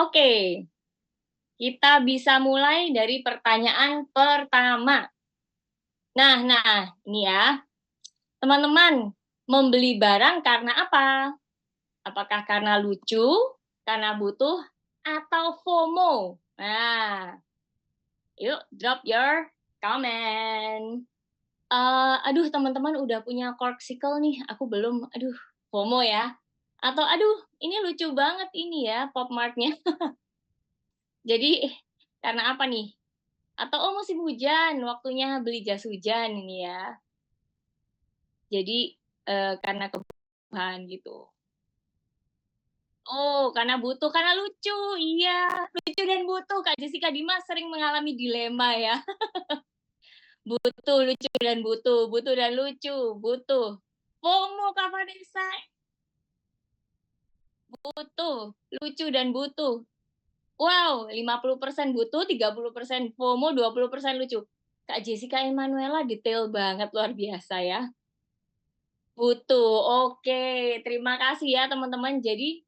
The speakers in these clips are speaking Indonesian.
Oke, kita bisa mulai dari pertanyaan pertama. Nah, ini ya. Teman-teman, membeli barang karena apa? Apakah karena lucu, karena butuh, atau FOMO? Nah, yuk drop your comment. Aduh, teman-teman udah punya corksicle nih, aku belum. Aduh, FOMO ya. Atau aduh, ini lucu banget ini ya, pop martnya. Jadi, karena apa nih? Atau, oh musim hujan, waktunya beli jas hujan ini ya. Jadi, karena kebutuhan gitu. Oh, karena butuh, karena lucu, iya, lucu dan butuh. Kak Jessica Dimas sering mengalami dilema ya. Butuh, lucu dan butuh, butuh dan lucu, butuh. FOMO Kak Vanessa, butuh, lucu dan butuh. Wow, 50% butuh, 30% FOMO, 20% lucu. Kak Jessica Emanuela detail banget, luar biasa ya. Butuh, oke. Terima kasih ya teman-teman. Jadi,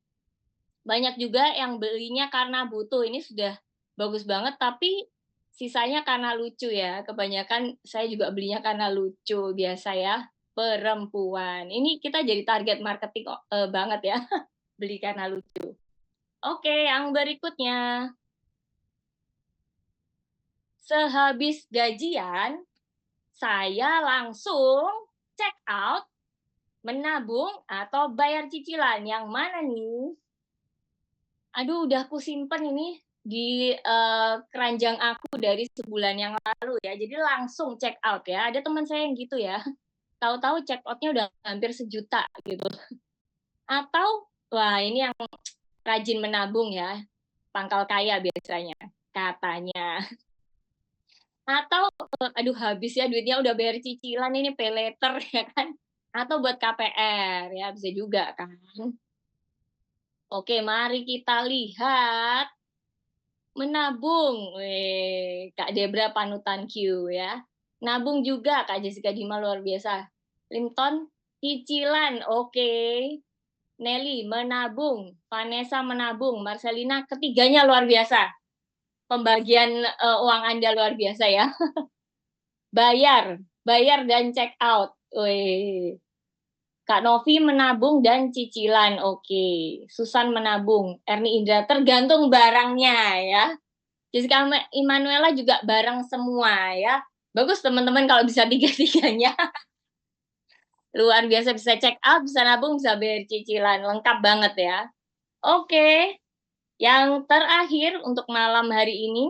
banyak juga yang belinya karena butuh, ini sudah bagus banget, tapi sisanya karena lucu ya. Kebanyakan saya juga belinya karena lucu, biasa ya, perempuan. Ini kita jadi target marketing banget ya, beli karena lucu. Oke, yang berikutnya. Sehabis gajian, saya langsung check out, menabung, atau bayar cicilan. Yang mana nih? Aduh, udah aku simpen ini di keranjang aku dari sebulan yang lalu ya. Jadi langsung check out ya. Ada teman saya yang gitu ya. Tahu-tahu check outnya udah hampir 1 juta gitu. Atau wah ini yang rajin menabung ya. Pangkal kaya biasanya katanya. Atau aduh habis ya duitnya udah bayar cicilan ini pay later ya kan. Atau buat KPR ya bisa juga kan. Oke, mari kita lihat menabung. Kak Debra panutan Q ya. Nabung juga Kak Jessica Dima luar biasa. Linton cicilan, oke. Nelly menabung, Vanessa menabung, Marcelina ketiganya luar biasa. Pembagian uang Anda luar biasa ya. Bayar dan check out. Wih. Kak Novi menabung dan cicilan, oke. Susan menabung, Erni Indra tergantung barangnya ya. Jessica Emanuela juga bareng semua ya. Bagus teman-teman kalau bisa tiga-tiganya. Luar biasa, bisa check out, bisa nabung, bisa bayar cicilan. Lengkap banget ya. Oke, yang terakhir untuk malam hari ini.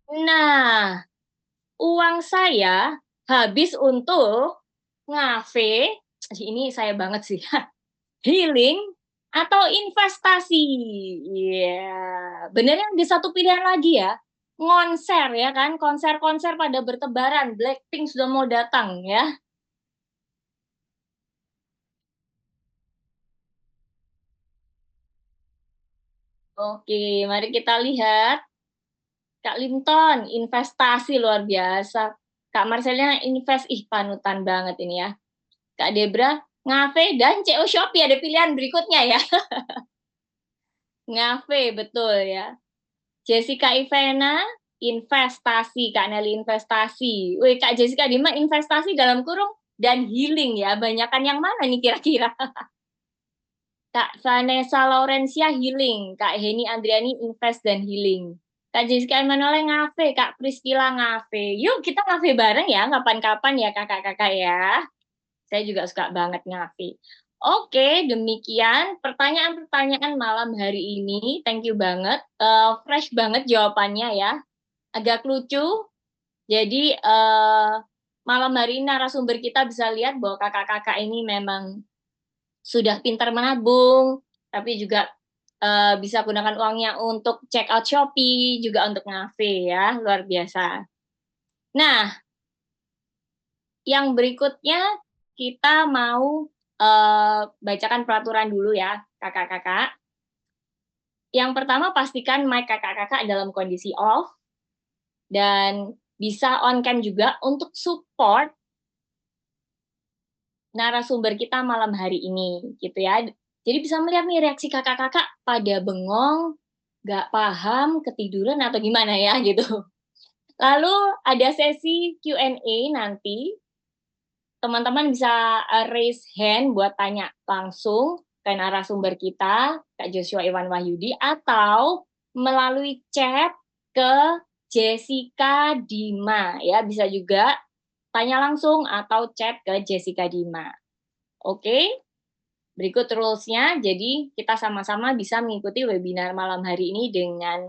Nah, uang saya habis untuk ngafe, ini saya banget sih, healing, atau investasi. Iya, benernya ada satu pilihan lagi ya, konser ya kan, konser-konser pada bertebaran, Blackpink sudah mau datang ya. Oke, mari kita lihat. Kak Linton, investasi luar biasa. Kak Marcelina invest, ih panutan banget ini ya. Kak Debra, ngafe dan CO Shopee ada pilihan berikutnya ya. Ngafe, betul ya. Jessica Ivana, investasi. Kak Nelly investasi. Wih, Kak Jessica Dima investasi dalam kurung dan healing ya. Banyakan yang mana nih kira-kira? Kak Vanessa Laurencia healing. Kak Heni Andriani invest dan healing. Kak Jessica Emanuele ngafe. Kak Priscila ngafe. Yuk kita ngafe bareng ya. Kapan-kapan ya kakak-kakak ya. Saya juga suka banget ngafe. Oke, demikian pertanyaan-pertanyaan malam hari ini. Thank you banget. Fresh banget jawabannya ya. Agak lucu. Jadi malam hari ini narasumber kita bisa lihat bahwa kakak-kakak ini memang sudah pintar menabung, tapi juga bisa gunakan uangnya untuk check out Shopee, juga untuk ngafe ya, luar biasa. Nah, yang berikutnya kita mau bacakan peraturan dulu ya, kakak-kakak. Yang pertama, pastikan mic kakak-kakak dalam kondisi off, dan bisa on cam juga untuk support narasumber kita malam hari ini, gitu ya. Jadi bisa melihat nih reaksi kakak-kakak pada bengong, nggak paham, ketiduran, atau gimana ya, gitu. Lalu ada sesi Q&A nanti, teman-teman bisa raise hand buat tanya langsung ke narasumber kita, Kak Joshua Iwan Wahyudi, atau melalui chat ke Jessica Dima, ya, bisa juga tanya langsung atau chat ke Jessica Dima. Oke, berikut rules-nya, jadi kita sama-sama bisa mengikuti webinar malam hari ini dengan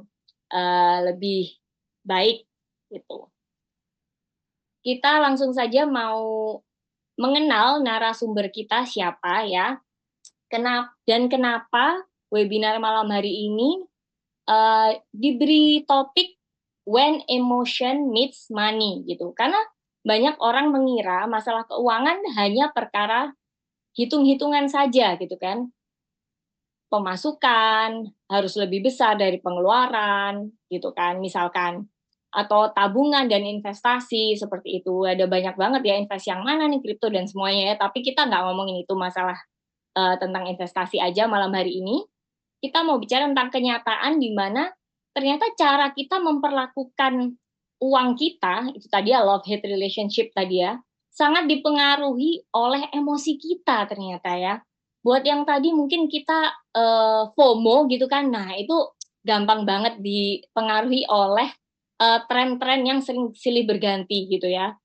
lebih baik, gitu. Kita langsung saja mau mengenal narasumber kita siapa ya, dan kenapa webinar malam hari ini diberi topik When Emotion Meets Money gitu. Karena banyak orang mengira masalah keuangan hanya perkara hitung-hitungan saja gitu kan. Pemasukan harus lebih besar dari pengeluaran gitu kan, misalkan, atau tabungan dan investasi seperti itu. Ada banyak banget ya, investasi yang mana nih, kripto dan semuanya ya, tapi kita nggak ngomongin itu masalah tentang investasi aja malam hari ini. Kita mau bicara tentang kenyataan di mana ternyata cara kita memperlakukan uang kita, itu tadi ya love-hate relationship tadi ya, sangat dipengaruhi oleh emosi kita ternyata ya. Buat yang tadi mungkin kita FOMO gitu kan, nah itu gampang banget dipengaruhi oleh tren-tren yang sering silih berganti gitu ya.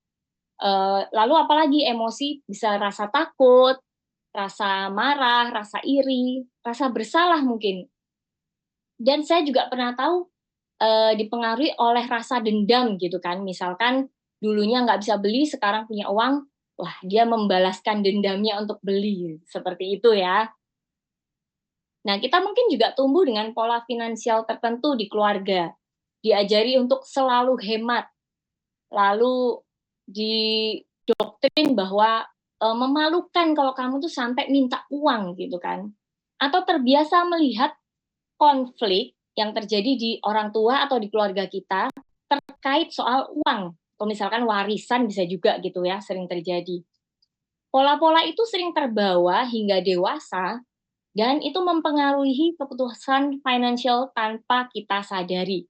Lalu apalagi emosi, bisa rasa takut, rasa marah, rasa iri, rasa bersalah mungkin. Dan saya juga pernah tahu dipengaruhi oleh rasa dendam gitu kan. Misalkan dulunya nggak bisa beli, sekarang punya uang, wah dia membalaskan dendamnya untuk beli, seperti itu ya. Nah, kita mungkin juga tumbuh dengan pola finansial tertentu di keluarga. Diajari untuk selalu hemat, lalu didoktrin bahwa memalukan kalau kamu tuh sampai minta uang gitu kan. Atau terbiasa melihat konflik yang terjadi di orang tua atau di keluarga kita terkait soal uang, atau misalkan warisan bisa juga gitu ya, sering terjadi. Pola-pola itu sering terbawa hingga dewasa dan itu mempengaruhi keputusan financial tanpa kita sadari.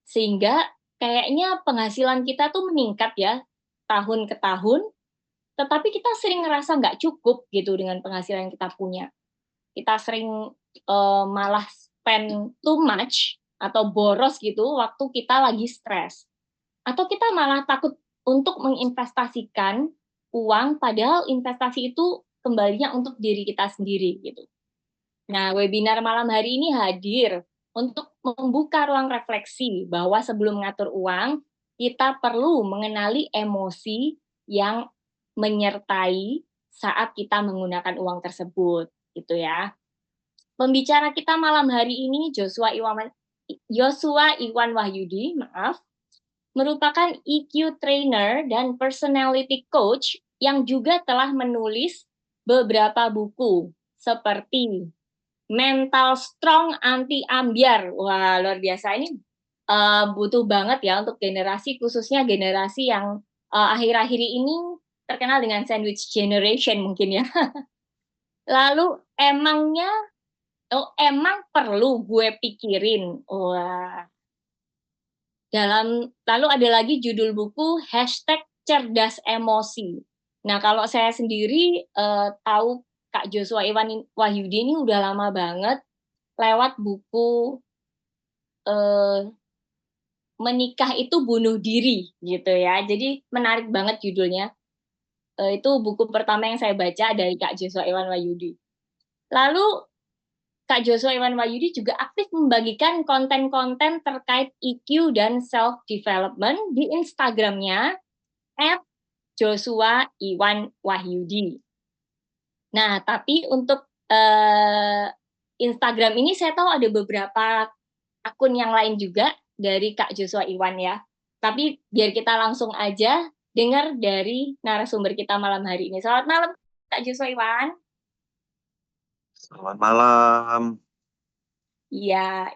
Sehingga kayaknya penghasilan kita tuh meningkat ya tahun ke tahun, tetapi kita sering ngerasa nggak cukup gitu dengan penghasilan yang kita punya. Kita sering malah spend too much atau boros gitu waktu kita lagi stres. Atau kita malah takut untuk menginvestasikan uang, padahal investasi itu kembalinya untuk diri kita sendiri gitu. Nah, webinar malam hari ini hadir untuk membuka ruang refleksi bahwa sebelum mengatur uang, kita perlu mengenali emosi yang menyertai saat kita menggunakan uang tersebut, gitu ya. Pembicara kita malam hari ini Joshua Iwan Wahyudi, merupakan EQ trainer dan personality coach yang juga telah menulis beberapa buku seperti Mental Strong Anti Ambyar. Wah, luar biasa ini butuh banget ya untuk generasi, khususnya generasi yang akhir-akhir ini terkenal dengan sandwich generation mungkin ya. Lalu emang perlu gue pikirin. Wah. Lalu ada lagi judul buku #cerdas emosi. Nah, kalau saya sendiri tahu Kak Joshua Iwan Wahyudi ini udah lama banget lewat buku Menikah Itu Bunuh Diri gitu ya. Jadi menarik banget judulnya. Itu buku pertama yang saya baca dari Kak Joshua Iwan Wahyudi. Lalu Kak Joshua Iwan Wahyudi juga aktif membagikan konten-konten terkait EQ dan self-development di Instagram-nya @joshua_iwan_wahyudi. Nah, tapi untuk Instagram ini saya tahu ada beberapa akun yang lain juga dari Kak Joshua Iwan ya. Tapi biar kita langsung aja dengar dari narasumber kita malam hari ini. Selamat malam, Kak Joshua Iwan. Selamat malam. Iya,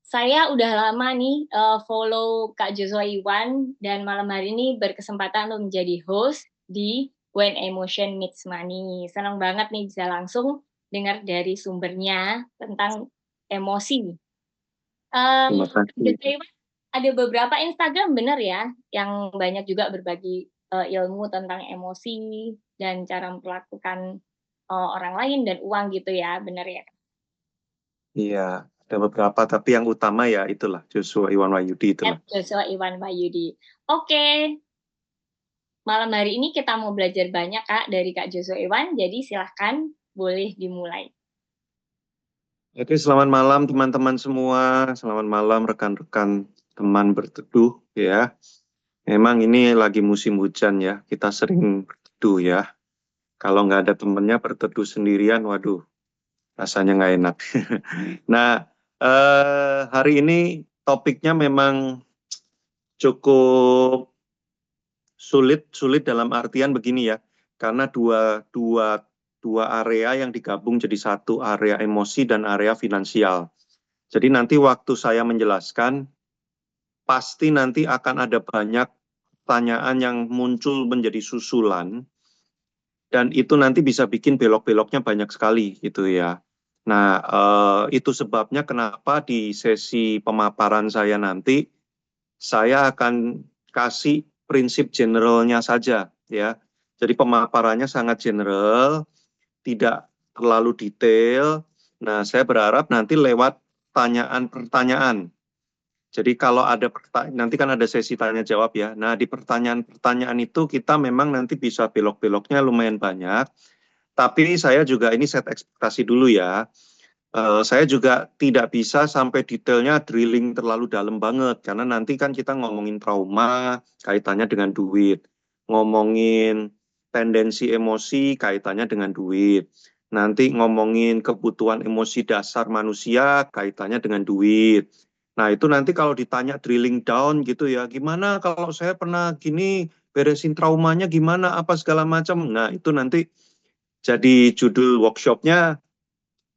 saya udah lama nih follow Kak Joshua Iwan dan malam hari ini berkesempatan untuk menjadi host di When Emotion Meets Money. Senang banget nih bisa langsung dengar dari sumbernya tentang emosi. Terima kasih. Ada beberapa Instagram bener ya, yang banyak juga berbagi, ilmu tentang emosi dan cara memperlakukan, orang lain dan uang gitu ya, bener ya? Iya, ada beberapa, tapi yang utama ya itulah, Joshua Iwan Wahyudi itulah. Joshua Iwan Wahyudi. Oke, malam hari ini kita mau belajar banyak Kak, dari Kak Joshua Iwan, jadi silahkan boleh dimulai. Oke, selamat malam teman-teman semua. Selamat malam rekan-rekan teman berteduh ya. Memang ini lagi musim hujan ya, kita sering berteduh ya. Kalau nggak ada temennya berteduh sendirian, waduh, rasanya nggak enak. Nah, hari ini topiknya memang cukup sulit dalam artian begini ya, karena dua area yang digabung jadi satu, area emosi dan area finansial. Jadi nanti waktu saya menjelaskan, pasti nanti akan ada banyak pertanyaan yang muncul menjadi susulan, dan itu nanti bisa bikin belok-beloknya banyak sekali gitu ya. Nah, itu sebabnya kenapa di sesi pemaparan saya nanti, saya akan kasih prinsip generalnya saja ya. Jadi pemaparannya sangat general, tidak terlalu detail. Nah, saya berharap nanti lewat pertanyaan-pertanyaan. Jadi kalau ada nanti kan ada sesi tanya jawab ya. Nah, di pertanyaan-pertanyaan itu kita memang nanti bisa belok-beloknya lumayan banyak. Tapi saya juga ini set ekspektasi dulu ya. Saya juga tidak bisa sampai detailnya drilling terlalu dalam banget, karena nanti kan kita ngomongin trauma kaitannya dengan duit, ngomongin tendensi emosi kaitannya dengan duit, nanti ngomongin kebutuhan emosi dasar manusia kaitannya dengan duit. Nah itu nanti kalau ditanya drilling down gitu ya, gimana kalau saya pernah gini, beresin traumanya gimana, apa segala macam. Nah itu nanti jadi judul workshopnya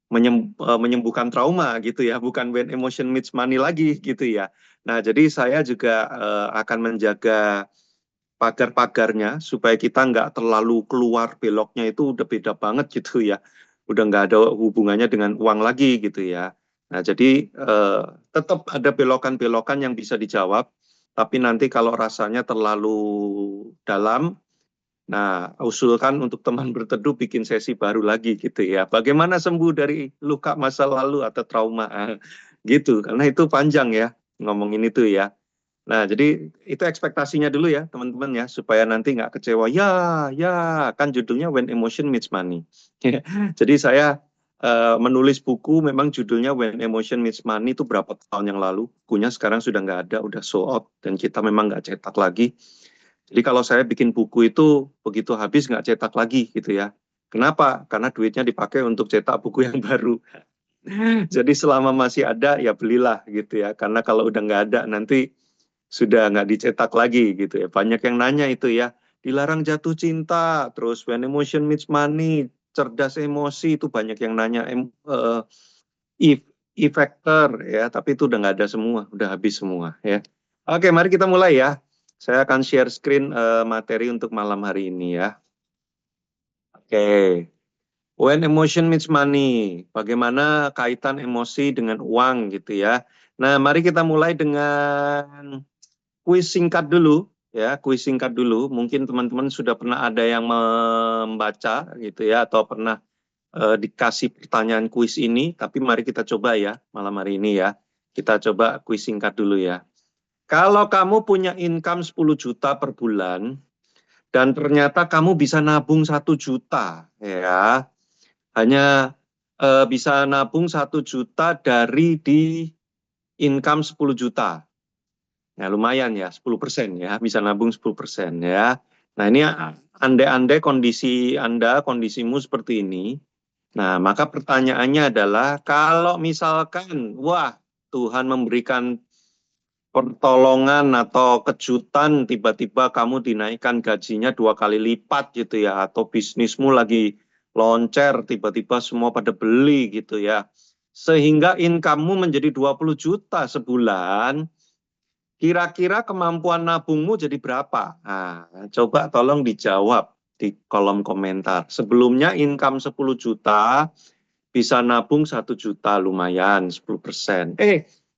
menyembuhkan trauma gitu ya, bukan when emotion meets money lagi gitu ya. Nah, jadi saya juga akan menjaga pagar-pagarnya supaya kita nggak terlalu keluar beloknya itu udah beda banget gitu ya. Udah nggak ada hubungannya dengan uang lagi gitu ya. Nah, jadi tetap ada belokan-belokan yang bisa dijawab, tapi nanti kalau rasanya terlalu dalam, nah, usulkan untuk teman berteduh bikin sesi baru lagi gitu ya. Bagaimana sembuh dari luka masa lalu atau trauma gitu. Karena itu panjang ya ngomongin itu ya. Nah, jadi itu ekspektasinya dulu ya teman-teman ya, supaya nanti nggak kecewa. Ya, ya, kan judulnya When Emotion Meets Money. Jadi saya menulis buku memang judulnya When Emotion Meets Money itu berapa tahun yang lalu. Bukunya sekarang sudah nggak ada, udah sold out dan kita memang nggak cetak lagi. Jadi kalau saya bikin buku itu begitu habis nggak cetak lagi gitu ya. Kenapa? Karena duitnya dipakai untuk cetak buku yang baru. Jadi selama masih ada ya belilah gitu ya. Karena kalau udah nggak ada nanti sudah nggak dicetak lagi gitu ya. Banyak yang nanya itu ya. Dilarang jatuh cinta, terus when emotion meets money, cerdas emosi itu banyak yang nanya. E-factor ya, tapi itu udah nggak ada semua, udah habis semua ya. Oke, mari kita mulai ya. Saya akan share screen materi untuk malam hari ini ya. Oke, when emotion meets money, bagaimana kaitan emosi dengan uang gitu ya. Nah, mari kita mulai dengan kuis singkat dulu ya, kuis singkat dulu. Mungkin teman-teman sudah pernah ada yang membaca gitu ya, atau pernah dikasih pertanyaan kuis ini, tapi mari kita coba ya malam hari ini ya. Kita coba kuis singkat dulu ya. Kalau kamu punya income 10 juta per bulan, dan ternyata kamu bisa nabung 1 juta, ya, hanya bisa nabung 1 juta dari di income 10 juta. Ya lumayan ya, 10% ya, bisa nabung 10% ya. Nah ini andai-andai kondisi Anda, kondisimu seperti ini, nah, maka pertanyaannya adalah kalau misalkan, wah, Tuhan memberikan pertolongan atau kejutan tiba-tiba kamu dinaikkan gajinya 2 kali lipat gitu ya, atau bisnismu lagi loncer tiba-tiba semua pada beli gitu ya, sehingga income-mu menjadi 20 juta sebulan, kira-kira kemampuan nabungmu jadi berapa? Nah, coba tolong dijawab. di kolom komentar. Sebelumnya income 10 juta, bisa nabung 1 juta, lumayan 10%.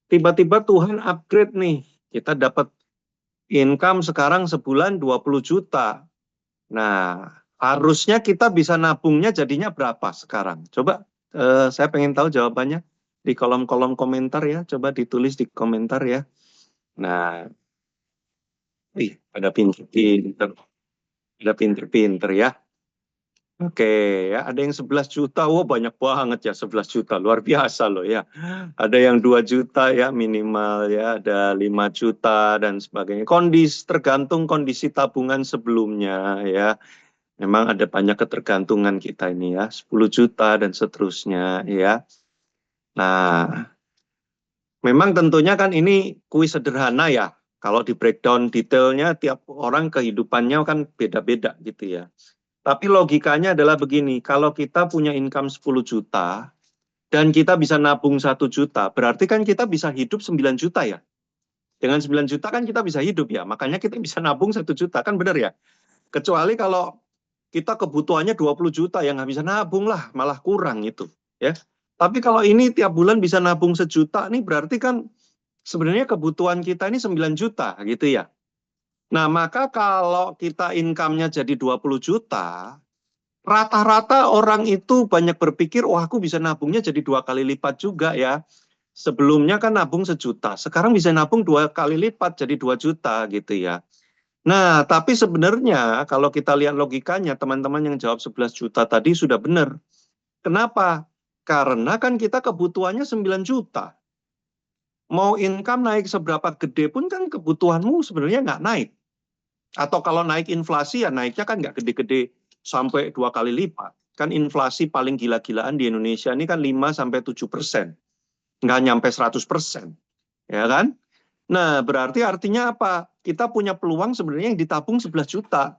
Tiba-tiba Tuhan upgrade nih. Kita dapat income sekarang sebulan 20 juta. Nah, harusnya kita bisa nabungnya jadinya berapa sekarang? Coba saya pengen tahu jawabannya di kolom-kolom komentar ya. Coba ditulis di komentar ya. Nah, ada pinter-pinter. Ada pinter-pinter ya. Oke, ya ada yang 11 juta, wah banyak banget ya 11 juta, luar biasa loh ya. Ada yang 2 juta ya minimal ya, ada 5 juta dan sebagainya. Tergantung kondisi tabungan sebelumnya ya. Memang ada banyak ketergantungan kita ini ya, 10 juta dan seterusnya ya. Nah, memang tentunya kan ini kuis sederhana ya. Kalau di breakdown detailnya tiap orang kehidupannya kan beda-beda gitu ya. Tapi logikanya adalah begini, kalau kita punya income 10 juta, dan kita bisa nabung 1 juta, berarti kan kita bisa hidup 9 juta ya. Dengan 9 juta kan kita bisa hidup ya, makanya kita bisa nabung 1 juta, kan benar ya? Kecuali kalau kita kebutuhannya 20 juta, yang nggak bisa nabung lah, malah kurang itu. Ya. Tapi kalau ini tiap bulan bisa nabung 1 juta, nih berarti kan sebenarnya kebutuhan kita ini 9 juta gitu ya. Nah, maka kalau kita income-nya jadi 20 juta, rata-rata orang itu banyak berpikir, wah aku bisa nabungnya jadi 2 kali lipat juga ya. Sebelumnya kan nabung 1 juta, sekarang bisa nabung 2 kali lipat jadi 2 juta gitu ya. Nah, tapi sebenarnya kalau kita lihat logikanya, teman-teman yang jawab 11 juta tadi sudah benar. Kenapa? Karena kan kita kebutuhannya 9 juta. Mau income naik seberapa gede pun kan kebutuhanmu sebenarnya nggak naik. Atau kalau naik inflasi ya naiknya kan nggak gede-gede sampai 2 kali lipat. Kan inflasi paling gila-gilaan di Indonesia ini kan 5-7%. Nggak nyampe 100%. Ya kan? Nah, berarti artinya apa? Kita punya peluang sebenarnya yang ditabung 11 juta.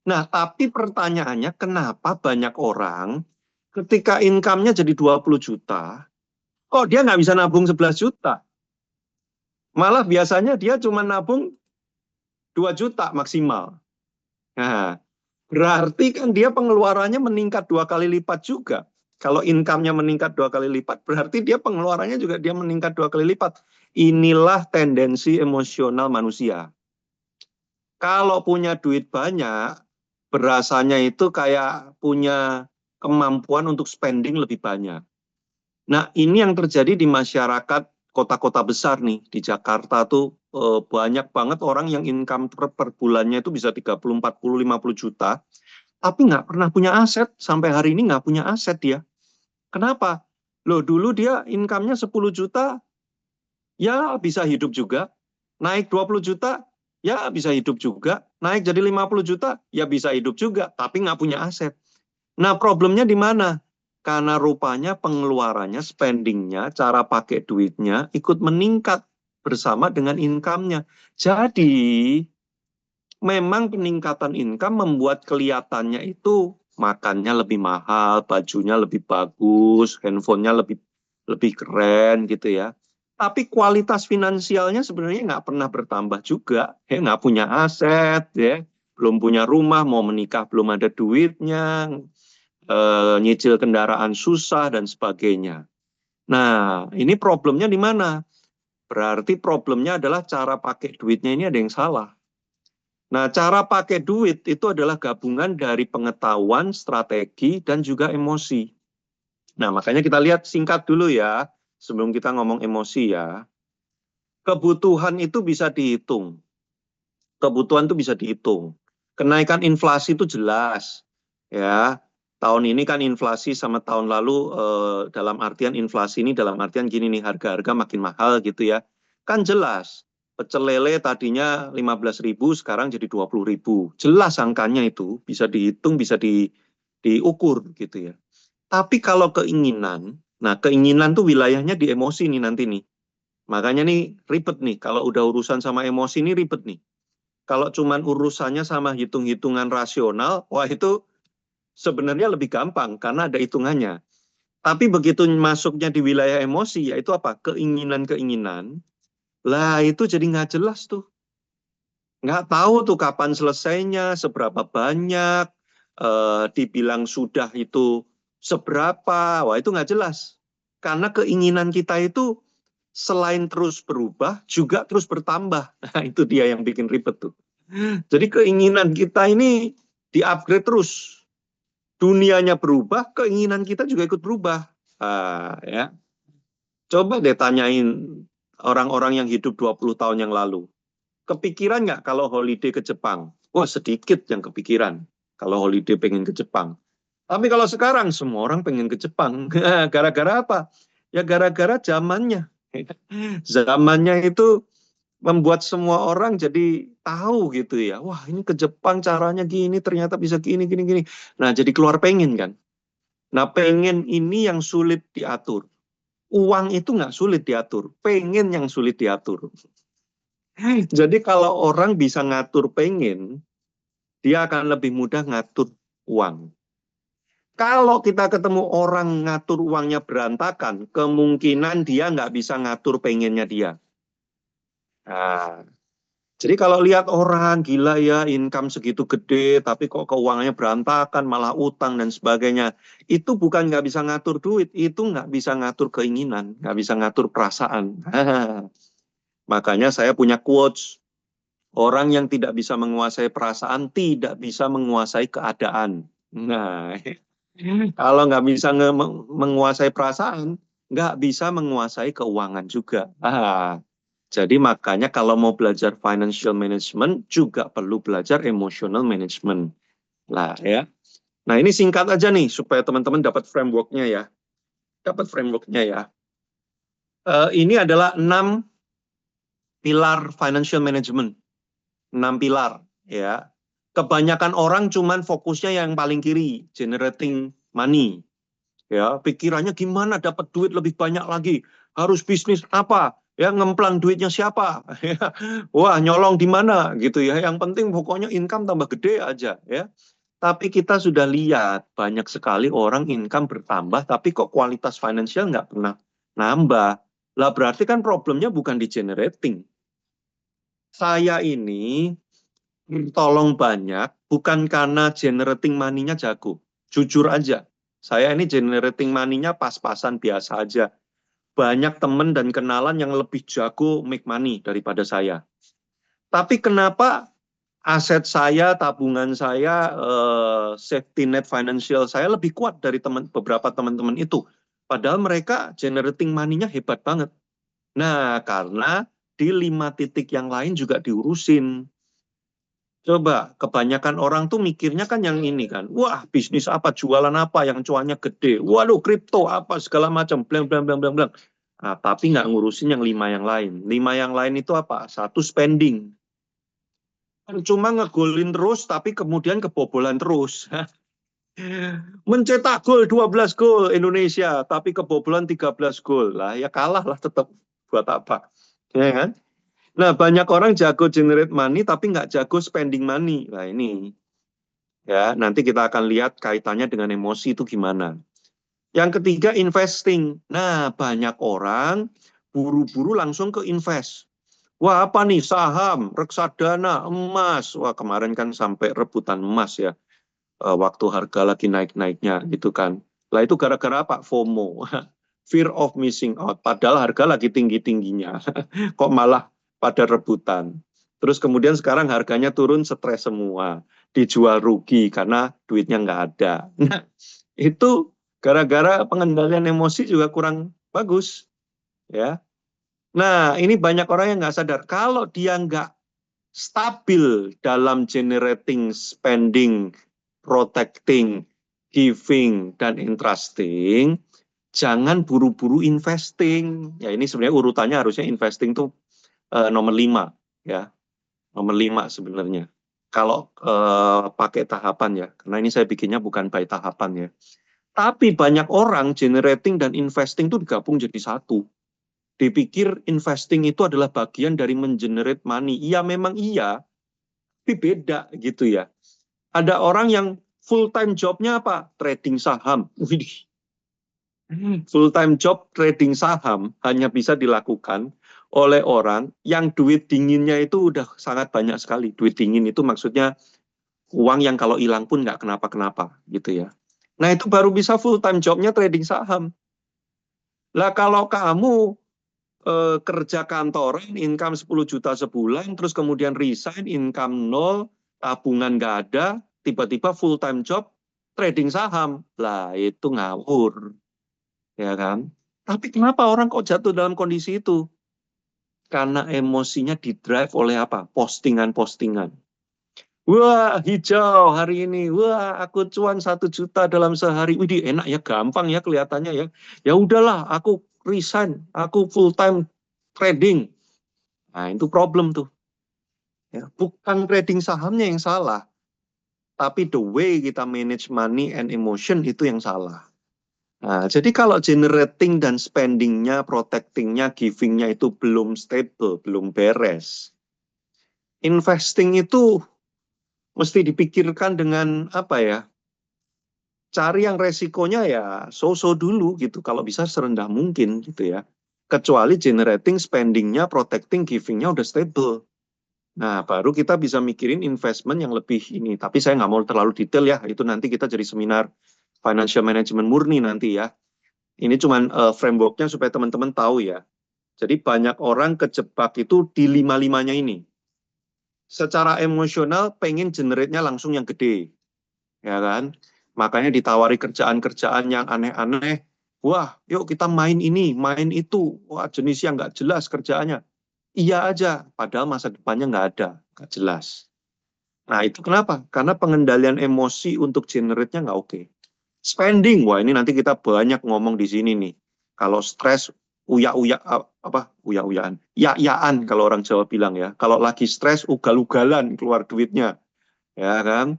Nah, tapi pertanyaannya kenapa banyak orang ketika income-nya jadi 20 juta, kok dia nggak bisa nabung 11 juta? Malah biasanya dia cuma nabung 2 juta maksimal. Nah, berarti kan dia pengeluarannya meningkat 2 kali lipat juga. Kalau income-nya meningkat 2 kali lipat, berarti dia pengeluarannya juga dia meningkat 2 kali lipat. Inilah tendensi emosional manusia. Kalau punya duit banyak, berasanya itu kayak punya kemampuan untuk spending lebih banyak. Nah, ini yang terjadi di masyarakat kota-kota besar nih. Di Jakarta tuh banyak banget orang yang income per bulannya itu bisa 30, 40, 50 juta. Tapi nggak pernah punya aset. Sampai hari ini nggak punya aset dia. Kenapa? Loh, dulu dia income-nya 10 juta, ya bisa hidup juga. Naik 20 juta, ya bisa hidup juga. Naik jadi 50 juta, ya bisa hidup juga. Tapi nggak punya aset. Nah, problemnya di mana? Karena rupanya pengeluarannya, spendingnya, cara pakai duitnya ikut meningkat bersama dengan income-nya. Jadi, memang peningkatan income membuat kelihatannya itu makannya lebih mahal, bajunya lebih bagus, handphonenya lebih keren gitu ya. Tapi kualitas finansialnya sebenarnya nggak pernah bertambah juga. Ya, nggak punya aset, ya, belum punya rumah, mau menikah belum ada duitnya, nyicil kendaraan susah dan sebagainya. Nah, ini problemnya di mana? Berarti problemnya adalah cara pakai duitnya ini ada yang salah. Nah, cara pakai duit itu adalah gabungan dari pengetahuan, strategi, dan juga emosi. Nah, makanya kita lihat singkat dulu ya, sebelum kita ngomong emosi ya. Kebutuhan itu bisa dihitung. Kebutuhan itu bisa dihitung. Kenaikan inflasi itu jelas. Ya, tahun ini kan inflasi sama tahun lalu dalam artian inflasi ini dalam artian gini nih, harga-harga makin mahal gitu ya. Kan jelas. Pecel lele tadinya 15.000 sekarang jadi 20.000. Jelas angkanya itu bisa dihitung, bisa diukur gitu ya. Tapi kalau keinginan, nah keinginan tuh wilayahnya di emosi nih nanti nih. Makanya nih ribet nih, kalau udah urusan sama emosi nih ribet nih. Kalau cuman urusannya sama hitung-hitungan rasional, wah itu sebenarnya lebih gampang karena ada hitungannya. Tapi begitu masuknya di wilayah emosi, yaitu apa? Keinginan-keinginan, lah itu jadi nggak jelas tuh. Nggak tahu tuh kapan selesainya, seberapa banyak, dibilang sudah itu seberapa, wah itu nggak jelas. Karena keinginan kita itu selain terus berubah, juga terus bertambah. Nah, itu dia yang bikin ribet tuh. Jadi keinginan kita ini di-upgrade terus. Dunianya berubah, keinginan kita juga ikut berubah. Ya. Coba deh tanyain orang-orang yang hidup 20 tahun yang lalu. Kepikiran nggak kalau holiday ke Jepang? Wah, sedikit yang kepikiran kalau holiday pengen ke Jepang. Tapi kalau sekarang semua orang pengen ke Jepang. Gara-gara apa? Ya gara-gara zamannya. Zamannya itu membuat semua orang jadi tahu gitu ya. Wah, ini ke Jepang caranya gini, ternyata bisa gini, gini, gini. Nah, jadi keluar pengen kan. Nah, pengen ini yang sulit diatur. Uang itu nggak sulit diatur. Pengen yang sulit diatur. Jadi kalau orang bisa ngatur pengen, dia akan lebih mudah ngatur uang. Kalau kita ketemu orang ngatur uangnya berantakan, kemungkinan dia nggak bisa ngatur pengennya dia. Nah, jadi kalau lihat orang gila ya, income segitu gede, tapi kok keuangannya berantakan, malah utang dan sebagainya. Itu bukan nggak bisa ngatur duit, itu nggak bisa ngatur keinginan, nggak bisa ngatur perasaan. Makanya saya punya quotes, orang yang tidak bisa menguasai perasaan, tidak bisa menguasai keadaan. Nah, kalau nggak bisa menguasai perasaan, nggak bisa menguasai keuangan juga. Jadi makanya kalau mau belajar financial management juga perlu belajar emotional management. Lah ya. Nah ini singkat aja nih supaya teman-teman dapat frameworknya ya. Dapat frameworknya ya. Ini adalah 6 pilar financial management. 6 pilar ya. Kebanyakan orang cuman fokusnya yang paling kiri, generating money. Ya, pikirannya gimana dapat duit lebih banyak lagi, harus bisnis apa, ya ngemplang duitnya siapa, wah nyolong di mana gitu ya. Yang penting pokoknya income tambah gede aja ya. Tapi kita sudah lihat banyak sekali orang income bertambah, tapi kok kualitas finansial nggak pernah nambah. Lah berarti kan problemnya bukan di generating. Saya ini tolong banyak bukan karena generating money-nya jago. Jujur aja, saya ini generating money-nya pas-pasan biasa aja. Banyak teman dan kenalan yang lebih jago make money daripada saya. Tapi kenapa aset saya, tabungan saya, safety net financial saya lebih kuat dari beberapa teman-teman itu. Padahal mereka generating money-nya hebat banget. Nah, karena di 5 titik yang lain juga diurusin. Coba, kebanyakan orang tuh mikirnya kan yang ini kan. Wah, bisnis apa, jualan apa yang cuannya gede. Waduh, kripto apa, segala macam. Blang, blang, blang, blang, blang. Nah, tapi nggak ngurusin yang 5 yang lain. 5 yang lain itu apa? 1, spending. Cuma ngegolin terus, tapi kemudian kebobolan terus. Mencetak gol 12 gol Indonesia, tapi kebobolan 13 gol. Lah, ya kalah lah tetap. Buat apa? Ya kan? Nah, banyak orang jago generate money, tapi nggak jago spending money. Nah, ini. Ya, nanti kita akan lihat kaitannya dengan emosi itu gimana. Yang ketiga, investing. Nah, banyak orang buru-buru langsung ke invest. Wah, apa nih? Saham, reksadana, emas. Wah, kemarin kan sampai rebutan emas ya. Waktu harga lagi naik-naiknya gitu kan. Lah itu gara-gara apa? FOMO. Fear of missing out. Padahal harga lagi tinggi-tingginya. Kok malah pada rebutan. Terus kemudian sekarang harganya turun, stres semua. Dijual rugi karena duitnya nggak ada. Nah, itu gara-gara pengendalian emosi juga kurang bagus. Ya. Nah, ini banyak orang yang nggak sadar. Kalau dia nggak stabil dalam generating, spending, protecting, giving, dan entrusting, jangan buru-buru investing. Ya ini sebenarnya urutannya harusnya investing tuh nomor 5 ya. Nomor 5 sebenarnya. Kalau pakai tahapan ya, karena ini saya bikinnya bukan by tahapan ya. Tapi banyak orang generating dan investing itu digabung jadi satu. Dipikir investing itu adalah bagian dari mengenerate money. Iya memang iya, tapi beda gitu ya. Ada orang yang full time jobnya apa? Trading saham. Full time job trading saham hanya bisa dilakukan oleh orang yang duit dinginnya itu udah sangat banyak sekali. Duit dingin itu maksudnya Uang yang kalau hilang pun nggak kenapa-kenapa gitu ya. Nah itu baru bisa full time jobnya trading saham. Lah kalau kamu kerja kantoran, income 10 juta sebulan, terus kemudian resign, income nol, tabungan nggak ada, tiba-tiba full time job trading saham. Lah itu ngawur, ya kan? Tapi kenapa orang kok jatuh dalam kondisi itu? Karena emosinya didrive oleh apa? Postingan-postingan. Wah, hijau hari ini. Wah, aku cuan 1 juta dalam sehari. Wih, enak ya, gampang ya kelihatannya ya. Ya udahlah, aku resign, aku full time trading. Nah, itu problem tuh. Ya, bukan trading sahamnya yang salah, tapi the way kita manage money and emotion itu yang salah. Nah, jadi kalau generating dan spendingnya, protectingnya, givingnya itu belum stable, belum beres. Investing itu mesti dipikirkan dengan apa ya? Cari yang resikonya ya so-so dulu gitu. Kalau bisa serendah mungkin gitu ya. Kecuali generating, spendingnya, protecting, givingnya udah stable. Nah, baru kita bisa mikirin investment yang lebih ini. Tapi saya nggak mau terlalu detail ya. Itu nanti kita jadi seminar financial management murni nanti ya. Ini cuman frameworknya supaya teman-teman tahu ya. Jadi banyak orang kejebak itu di lima-limanya ini. Secara emosional pengen generate-nya langsung yang gede. Ya kan? Makanya ditawari kerjaan-kerjaan yang aneh-aneh. Wah, yuk kita main ini, main itu. Wah, jenis yang nggak jelas kerjaannya. Iya aja, padahal masa depannya nggak ada, nggak jelas. Nah, itu kenapa? Karena pengendalian emosi untuk generate-nya nggak oke. Spending, wah ini nanti kita banyak ngomong di sini nih. Kalau stres, uya-uya, apa, uya-uyaan. Ya-yaan kalau orang Jawa bilang ya. Kalau lagi stres, ugal-ugalan keluar duitnya. Ya kan?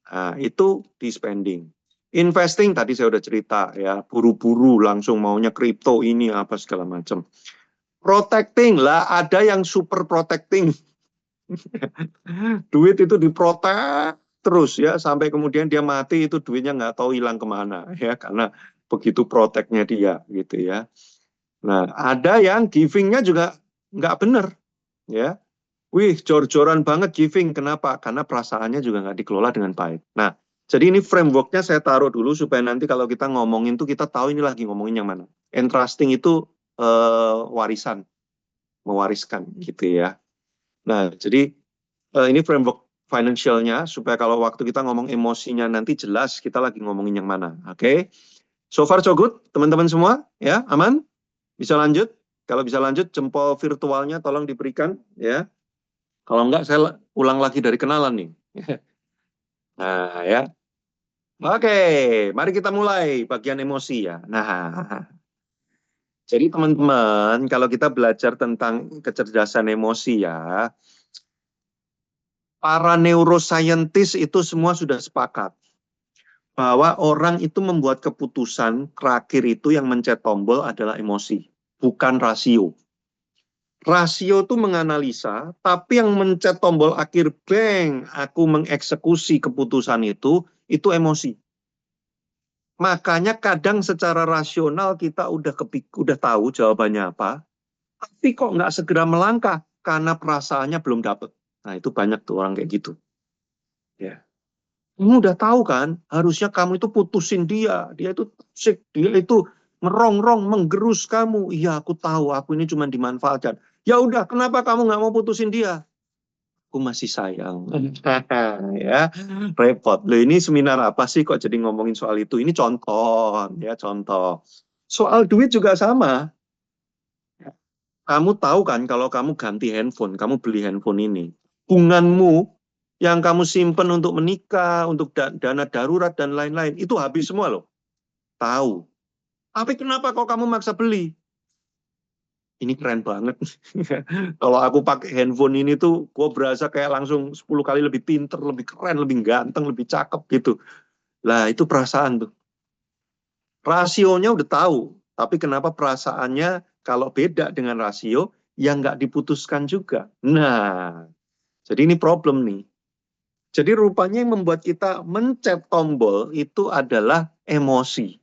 Nah, itu di spending. Investing tadi saya udah cerita ya, buru-buru langsung maunya kripto ini apa segala macam. Protecting lah, ada yang super protecting. Duit itu diprotek terus ya sampai kemudian dia mati itu duitnya nggak tahu hilang kemana ya karena begitu proteknya dia gitu ya. Nah ada yang givingnya juga nggak bener ya. Wih jor-joran banget giving kenapa? Karena perasaannya juga nggak dikelola dengan baik. Nah jadi ini frameworknya saya taruh dulu supaya nanti kalau kita ngomongin tuh kita tahu ini lagi ngomongin yang mana. Entrusting itu warisan, mewariskan gitu ya. Nah jadi ini framework financialnya supaya kalau waktu kita ngomong emosinya nanti jelas kita lagi ngomongin yang mana. Oke, so far so good, teman-teman semua, ya aman? Bisa lanjut? Kalau bisa lanjut, jempol virtualnya tolong diberikan, ya. Kalau enggak, saya ulang lagi dari kenalan nih. Nah, ya. Oke, mari kita mulai bagian emosi ya. Nah, jadi teman-teman, kalau kita belajar tentang kecerdasan emosi ya, para neuroscientist itu semua sudah sepakat bahwa orang itu membuat keputusan terakhir itu yang mencet tombol adalah emosi, bukan rasio. Rasio itu menganalisa, tapi yang mencet tombol akhir bang, aku mengeksekusi keputusan itu emosi. Makanya kadang secara rasional kita udah tahu jawabannya apa, tapi kok nggak segera melangkah karena perasaannya belum dapet. Nah itu banyak tuh orang kayak gitu. Ya. Kamu udah tahu kan, harusnya kamu itu putusin dia. Dia itu toxic, dia itu merongrong, menggerus kamu. Iya, aku tahu, aku ini cuma dimanfaatkan. Ya udah, kenapa kamu nggak mau putusin dia? Aku masih sayang. Ya, repot. Loh, ini seminar apa sih kok jadi ngomongin soal itu? Ini contoh, ya contoh. Soal duit juga sama. Kamu tahu kan kalau kamu ganti handphone, kamu beli handphone ini, bunganmu yang kamu simpen untuk menikah, untuk dana darurat dan lain-lain, itu habis semua loh. Tahu. Tapi kenapa kok kamu maksa beli? Ini keren banget. Kalau aku pakai handphone ini tuh, gue berasa kayak langsung 10 kali lebih pinter, lebih keren, lebih ganteng, lebih cakep gitu. Lah itu perasaan tuh. Rasionya udah tahu, tapi kenapa perasaannya kalau beda dengan rasio, yang nggak diputuskan juga. Nah, jadi ini problem nih. Jadi rupanya yang membuat kita mencet tombol itu adalah emosi.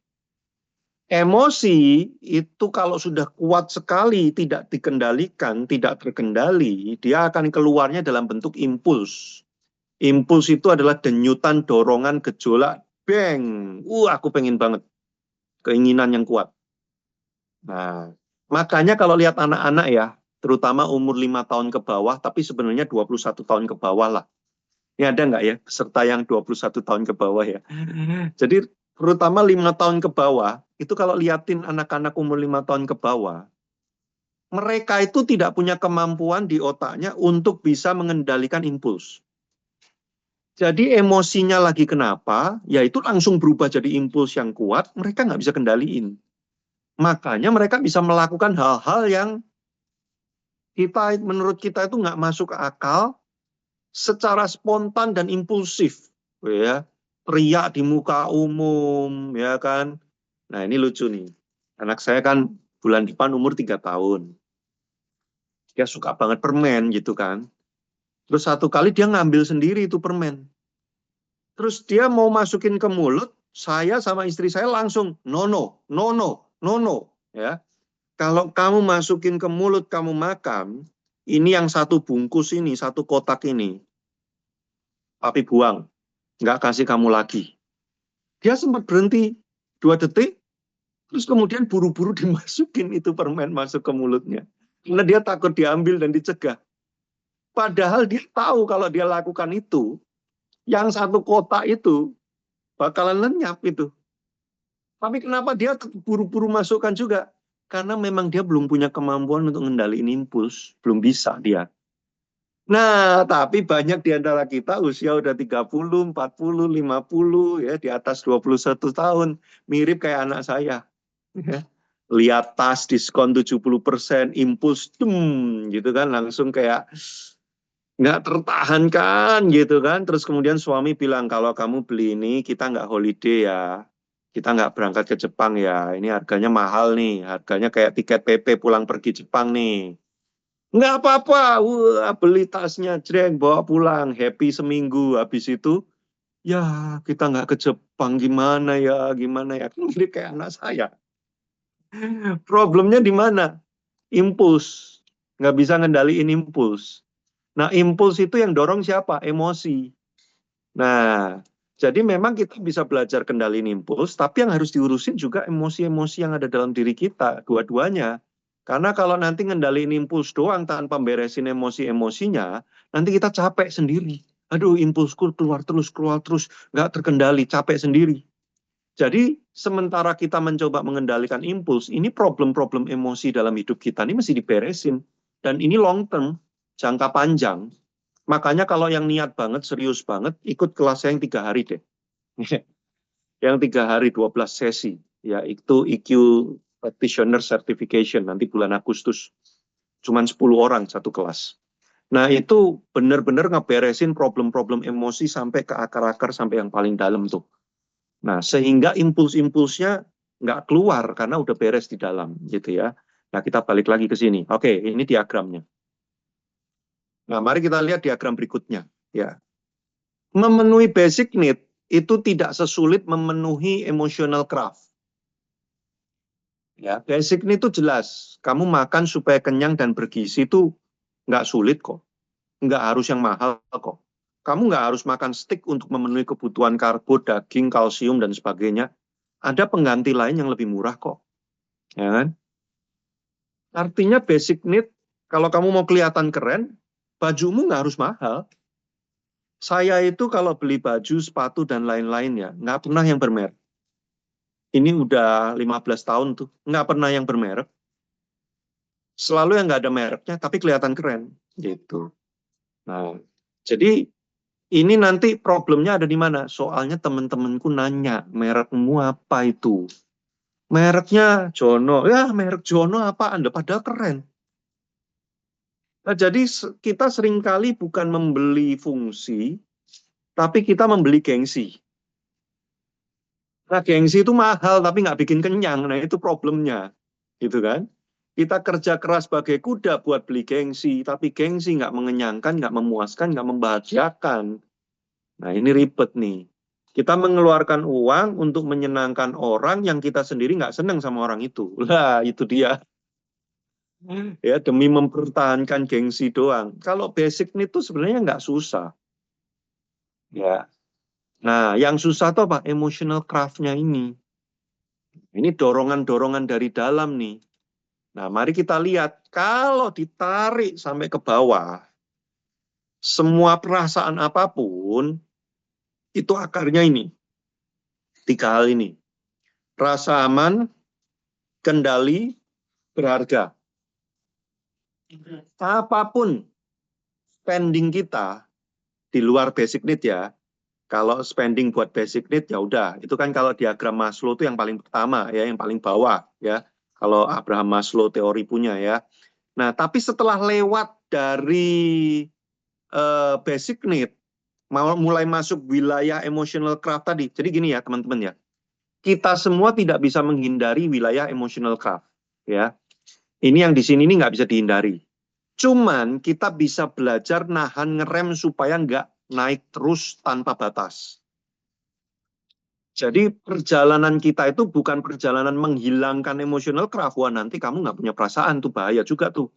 Emosi itu kalau sudah kuat sekali tidak dikendalikan, tidak terkendali, dia akan keluarnya dalam bentuk impuls. Impuls itu adalah denyutan, dorongan, gejolak, bang. Aku pengen banget. Keinginan yang kuat. Nah, makanya kalau lihat anak-anak ya, terutama umur 5 tahun ke bawah, tapi sebenarnya 21 tahun ke bawah lah. Ini ada nggak ya peserta yang 21 tahun ke bawah ya? Jadi terutama 5 tahun ke bawah, itu kalau liatin anak-anak umur 5 tahun ke bawah, mereka itu tidak punya kemampuan di otaknya untuk bisa mengendalikan impuls. Jadi emosinya lagi kenapa, ya itu langsung berubah jadi impuls yang kuat, mereka nggak bisa kendaliin. Makanya mereka bisa melakukan hal-hal yang menurut kita itu nggak masuk akal, secara spontan dan impulsif, ya, teriak di muka umum, ya kan. Nah ini lucu nih, anak saya kan bulan depan umur 3 tahun, dia suka banget permen gitu kan. Terus satu kali dia ngambil sendiri itu permen, terus dia mau masukin ke mulut, saya sama istri saya langsung no, ya. Kalau kamu masukin ke mulut kamu makan, ini yang satu bungkus ini, satu kotak ini, papi buang, nggak kasih kamu lagi. Dia sempat berhenti 2 detik, terus kemudian buru-buru dimasukin itu permen masuk ke mulutnya. Karena dia takut diambil dan dicegah. Padahal dia tahu kalau dia lakukan itu, yang satu kotak itu bakalan lenyap itu. Tapi kenapa dia buru-buru masukkan juga? Karena memang dia belum punya kemampuan untuk mengendalikan impuls. Belum bisa dia. Nah, tapi banyak di antara kita usia udah 30, 40, 50, ya, di atas 21 tahun. Mirip kayak anak saya. Ya. Lihat tas diskon 70%, impuls, gitu kan, langsung kayak nggak tertahankan gitu kan. Terus kemudian suami bilang, kalau kamu beli ini, kita nggak holiday ya. Kita nggak berangkat ke Jepang ya. Ini harganya mahal nih. Harganya kayak tiket PP pulang pergi Jepang nih. Nggak apa-apa, beli tasnya, jreng, bawa pulang, happy seminggu. Habis itu, ya kita nggak ke Jepang, gimana ya, kan mirip kayak anak saya. Problemnya di mana? Impuls. Nggak bisa ngendaliin impuls. Nah, impuls itu yang dorong siapa? Emosi. Nah, jadi memang kita bisa belajar kendaliin impuls, tapi yang harus diurusin juga emosi-emosi yang ada dalam diri kita, dua-duanya. Karena kalau nanti ngendaliin impuls doang tanpa beresin emosi-emosinya, nanti kita capek sendiri. Aduh, impulsku keluar terus, nggak terkendali, capek sendiri. Jadi, sementara kita mencoba mengendalikan impuls, ini problem-problem emosi dalam hidup kita ini mesti diberesin. Dan ini long term, jangka panjang. Makanya kalau yang niat banget, serius banget, ikut kelas yang 3 hari deh. Yang 3 hari, 12 sesi. Ya, itu EQ Practitioner Certification, nanti bulan Agustus. Cuman 10 orang satu kelas. Nah, itu benar-benar ngeberesin problem-problem emosi sampai ke akar-akar, sampai yang paling dalam tuh. Nah, sehingga impuls-impulsnya nggak keluar karena udah beres di dalam, gitu ya. Nah, kita balik lagi ke sini. Oke, ini diagramnya. Nah, mari kita lihat diagram berikutnya. Ya, memenuhi basic need itu tidak sesulit memenuhi emotional craft. Ya, basic need itu jelas. Kamu makan supaya kenyang dan bergizi itu nggak sulit kok. Nggak harus yang mahal kok. Kamu nggak harus makan steak untuk memenuhi kebutuhan karbo, daging, kalsium, dan sebagainya. Ada pengganti lain yang lebih murah kok. Ya kan? Artinya basic need, kalau kamu mau kelihatan keren, bajumu nggak harus mahal. Saya itu kalau beli baju, sepatu, dan lain-lain ya, nggak pernah yang bermerek. Ini udah 15 tahun tuh, nggak pernah yang bermerek. Selalu yang nggak ada mereknya, tapi kelihatan keren. Gitu. Nah, jadi ini nanti problemnya ada di mana? Soalnya teman-temanku nanya, merekmu apa itu? Mereknya Jono. Ya, merek Jono apa Anda? Padahal keren. Nah, jadi kita seringkali bukan membeli fungsi, tapi kita membeli gengsi. Nah, gengsi itu mahal, tapi nggak bikin kenyang. Nah, itu problemnya. Gitu kan? Kita kerja keras sebagai kuda buat beli gengsi, tapi gengsi nggak mengenyangkan, nggak memuaskan, nggak membahagiakan. Nah, ini ribet nih. Kita mengeluarkan uang untuk menyenangkan orang yang kita sendiri nggak senang sama orang itu. Lah, itu dia. Ya, demi mempertahankan gengsi doang. Kalau basic need itu sebenarnya nggak susah. Ya. Nah, yang susah tuh apa? Emotional craft-nya ini. Ini dorongan-dorongan dari dalam nih. Nah, mari kita lihat. Kalau ditarik sampai ke bawah, semua perasaan apapun, itu akarnya ini. 3 hal ini. Rasa aman, kendali, berharga. Apapun spending kita di luar basic need ya. Kalau spending buat basic need ya udah, itu kan kalau diagram Maslow itu yang paling pertama ya, yang paling bawah ya. Kalau Abraham Maslow teori punya ya. Nah, tapi setelah lewat dari basic need, mulai masuk wilayah emotional craft tadi. Jadi gini ya teman-teman ya, kita semua tidak bisa menghindari wilayah emotional craft ya. Ini yang di sini ini nggak bisa dihindari. Cuman kita bisa belajar nahan ngerem supaya nggak naik terus tanpa batas. Jadi perjalanan kita itu bukan perjalanan menghilangkan emotional craft. Wah, nanti kamu nggak punya perasaan, tuh bahaya juga tuh.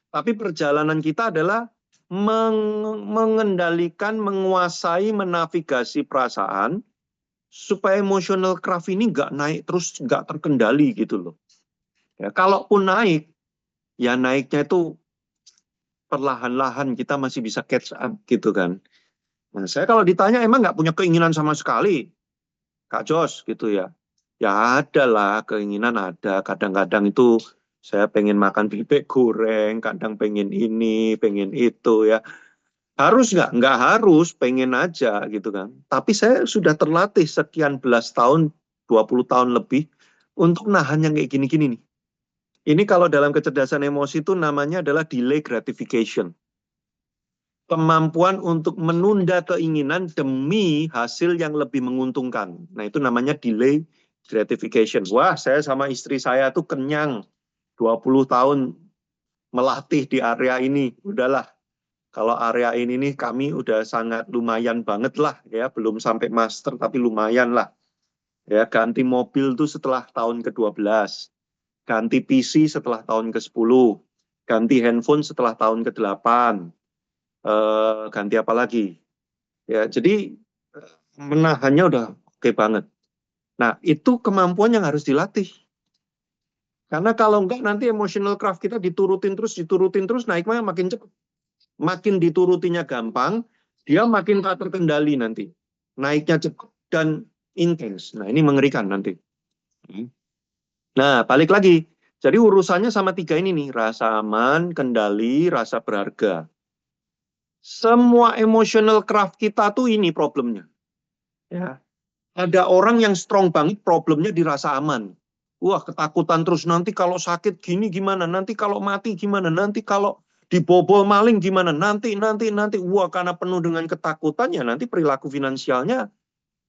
Tapi perjalanan kita adalah mengendalikan, menguasai, menavigasi perasaan supaya emotional craft ini nggak naik terus, nggak terkendali gitu loh. Ya, kalaupun naik, ya naiknya itu perlahan-lahan kita masih bisa catch up gitu kan. Nah, saya kalau ditanya emang nggak punya keinginan sama sekali, Kak Jos gitu ya. Ya ada lah keinginan ada. Kadang-kadang itu saya pengen makan bebek goreng, kadang pengen ini, pengen itu ya. Harus nggak? Nggak harus, pengen aja gitu kan. Tapi saya sudah terlatih sekian belas tahun, 20 tahun lebih untuk nahan yang kayak gini-gini nih. Ini kalau dalam kecerdasan emosi itu namanya adalah delay gratification. Kemampuan untuk menunda keinginan demi hasil yang lebih menguntungkan. Nah, itu namanya delay gratification. Wah, saya sama istri saya tuh kenyang 20 tahun melatih di area ini. Udahlah, kalau area ini nih kami udah sangat lumayan banget lah ya, belum sampai master tapi lumayan lah. Ya, ganti mobil tuh setelah tahun ke-12. Ganti PC setelah tahun ke-10. Ganti handphone setelah tahun ke-8. Ganti apa lagi? Ya, jadi menahannya udah oke banget. Nah, itu kemampuan yang harus dilatih. Karena kalau enggak nanti emotional craft kita diturutin terus, naiknya makin cepat. Makin diturutinya gampang, dia makin tak terkendali nanti. Naiknya cepat dan intens. Nah, ini mengerikan nanti. Nah, balik lagi. Jadi urusannya sama 3 ini nih, rasa aman, kendali, rasa berharga. Semua emotional craft kita tuh ini problemnya. Ya. Ada orang yang strong banget problemnya dirasa aman. Wah, ketakutan terus. Nanti kalau sakit gini gimana? Nanti kalau mati gimana? Nanti kalau dibobol maling gimana? Nanti. Wah, karena penuh dengan ketakutan ya nanti perilaku finansialnya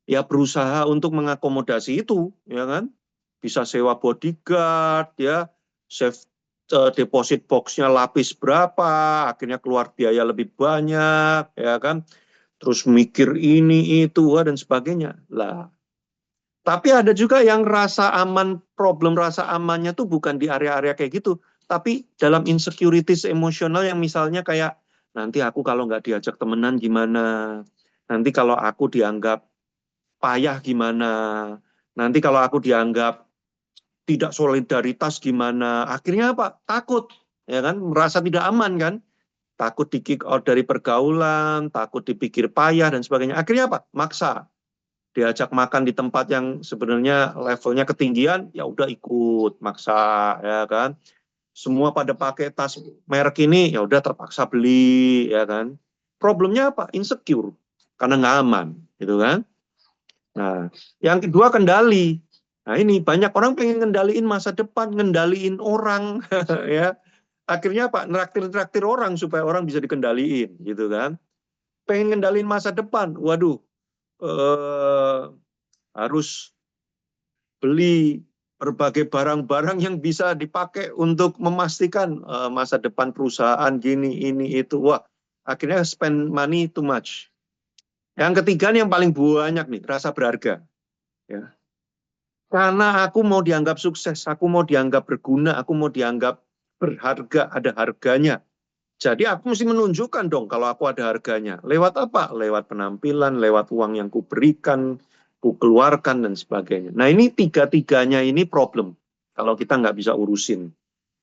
ya berusaha untuk mengakomodasi itu, ya kan? Bisa sewa bodyguard, ya, save deposit box-nya lapis berapa, akhirnya keluar biaya lebih banyak, ya kan? Terus mikir ini itu dan sebagainya. Lah, tapi ada juga yang rasa aman, problem rasa amannya tuh bukan di area-area kayak gitu, tapi dalam insecurities emosional yang misalnya kayak, nanti aku kalau nggak diajak temenan gimana, nanti kalau aku dianggap payah gimana, nanti kalau aku dianggap tidak solidaritas gimana, akhirnya apa? Takut, ya kan? Merasa tidak aman kan? Takut di kick out dari pergaulan, takut dipikir payah dan sebagainya. Akhirnya apa? Maksa. Diajak makan di tempat yang sebenarnya levelnya ketinggian, ya udah ikut, maksa, ya kan. Semua pada pakai tas merek ini, ya udah terpaksa beli, ya kan. Problemnya apa? Insecure, karena nggak aman, gitu kan. Nah, yang kedua kendali. Nah, ini banyak orang pengen ngendaliin masa depan, ngendaliin orang, ya. Akhirnya apa? Nraktir-nraktir orang supaya orang bisa dikendaliin, gitu kan. Pengen ngendaliin masa depan, waduh, harus beli berbagai barang-barang yang bisa dipakai untuk memastikan masa depan perusahaan gini, ini, itu. Wah, akhirnya spend money too much. Yang ketiga nih yang paling banyak nih, rasa berharga. Ya. Karena aku mau dianggap sukses, aku mau dianggap berguna, aku mau dianggap berharga, ada harganya. Jadi aku mesti menunjukkan dong kalau aku ada harganya. Lewat apa? Lewat penampilan, lewat uang yang kuberikan, kukeluarkan, dan sebagainya. Nah ini tiga-tiganya ini problem. Kalau kita nggak bisa urusin.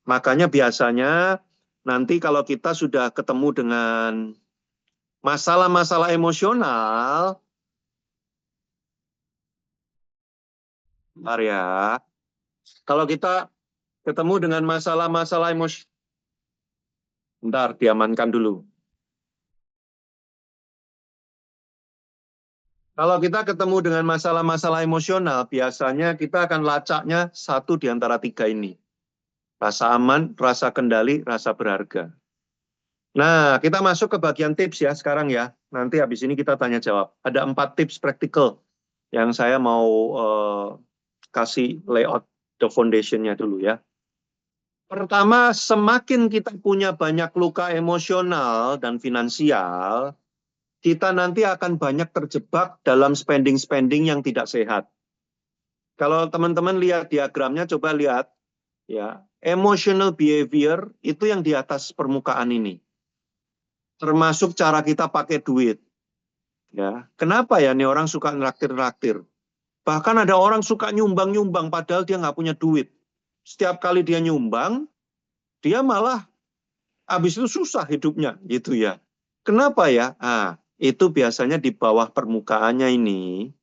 Makanya biasanya nanti kalau kita sudah ketemu dengan masalah-masalah emosional, bentar ya. Kalau kita ketemu dengan masalah-masalah emosional, bentar diamankan dulu. Kalau kita ketemu dengan masalah-masalah emosional, biasanya kita akan lacaknya satu di antara tiga ini. Rasa aman, rasa kendali, rasa berharga. Nah, kita masuk ke bagian tips ya sekarang ya. Nanti habis ini kita tanya jawab. Ada 4 tips praktikal yang saya mau kasih layout the foundation-nya dulu ya. Pertama, semakin kita punya banyak luka emosional dan finansial, kita nanti akan banyak terjebak dalam spending-spending yang tidak sehat. Kalau teman-teman lihat diagramnya, coba lihat ya, emotional behavior itu yang di atas permukaan ini. Termasuk cara kita pakai duit. Ya, kenapa ya nih orang suka nraktir-nraktir? Bahkan ada orang suka nyumbang-nyumbang padahal dia nggak punya duit. Setiap kali dia nyumbang, dia malah habis itu susah hidupnya gitu ya. Kenapa ya? Ah, itu biasanya di bawah permukaannya ini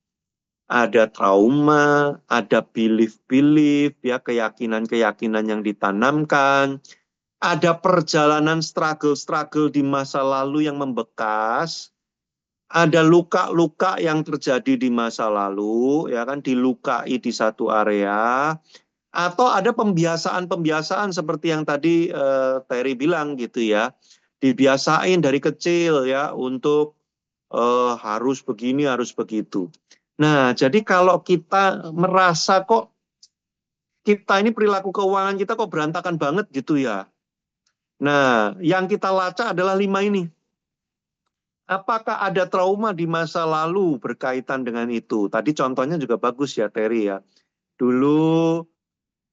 ada trauma, ada belief-belief, ya keyakinan-keyakinan yang ditanamkan, ada perjalanan struggle-struggle di masa lalu yang membekas, ada luka-luka yang terjadi di masa lalu, ya kan, dilukai di satu area, atau ada pembiasaan-pembiasaan seperti yang tadi Terry bilang gitu ya, dibiasain dari kecil ya untuk harus begini, harus begitu. Nah, jadi kalau kita merasa kok kita ini perilaku keuangan kita kok berantakan banget gitu ya. Nah, yang kita lacak adalah 5 ini. Apakah ada trauma di masa lalu berkaitan dengan itu? Tadi contohnya juga bagus ya, Terry ya. Dulu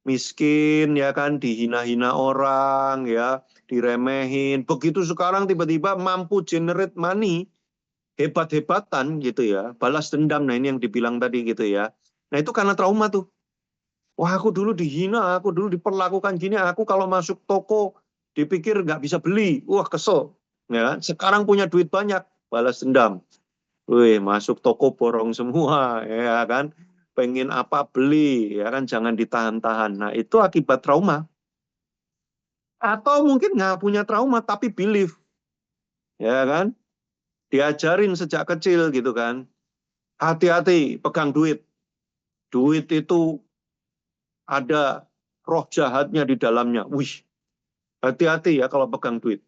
miskin ya kan, dihina-hina orang ya, diremehin. Begitu sekarang tiba-tiba mampu generate money, hebat-hebatan gitu ya, balas dendam. Nah ini yang dibilang tadi gitu ya. Nah itu karena trauma tuh. Wah aku dulu dihina, aku dulu diperlakukan gini, aku kalau masuk toko dipikir nggak bisa beli. Wah kesel. Ya, sekarang punya duit banyak, balas dendam. Wih, masuk toko borong semua, ya kan? Pengen apa beli, ya kan? Jangan ditahan-tahan. Nah, itu akibat trauma. Atau mungkin nggak punya trauma, tapi belief, ya kan? Diajarin sejak kecil gitu kan. Hati-hati pegang duit. Duit itu ada roh jahatnya di dalamnya. Wih, hati-hati ya kalau pegang duit.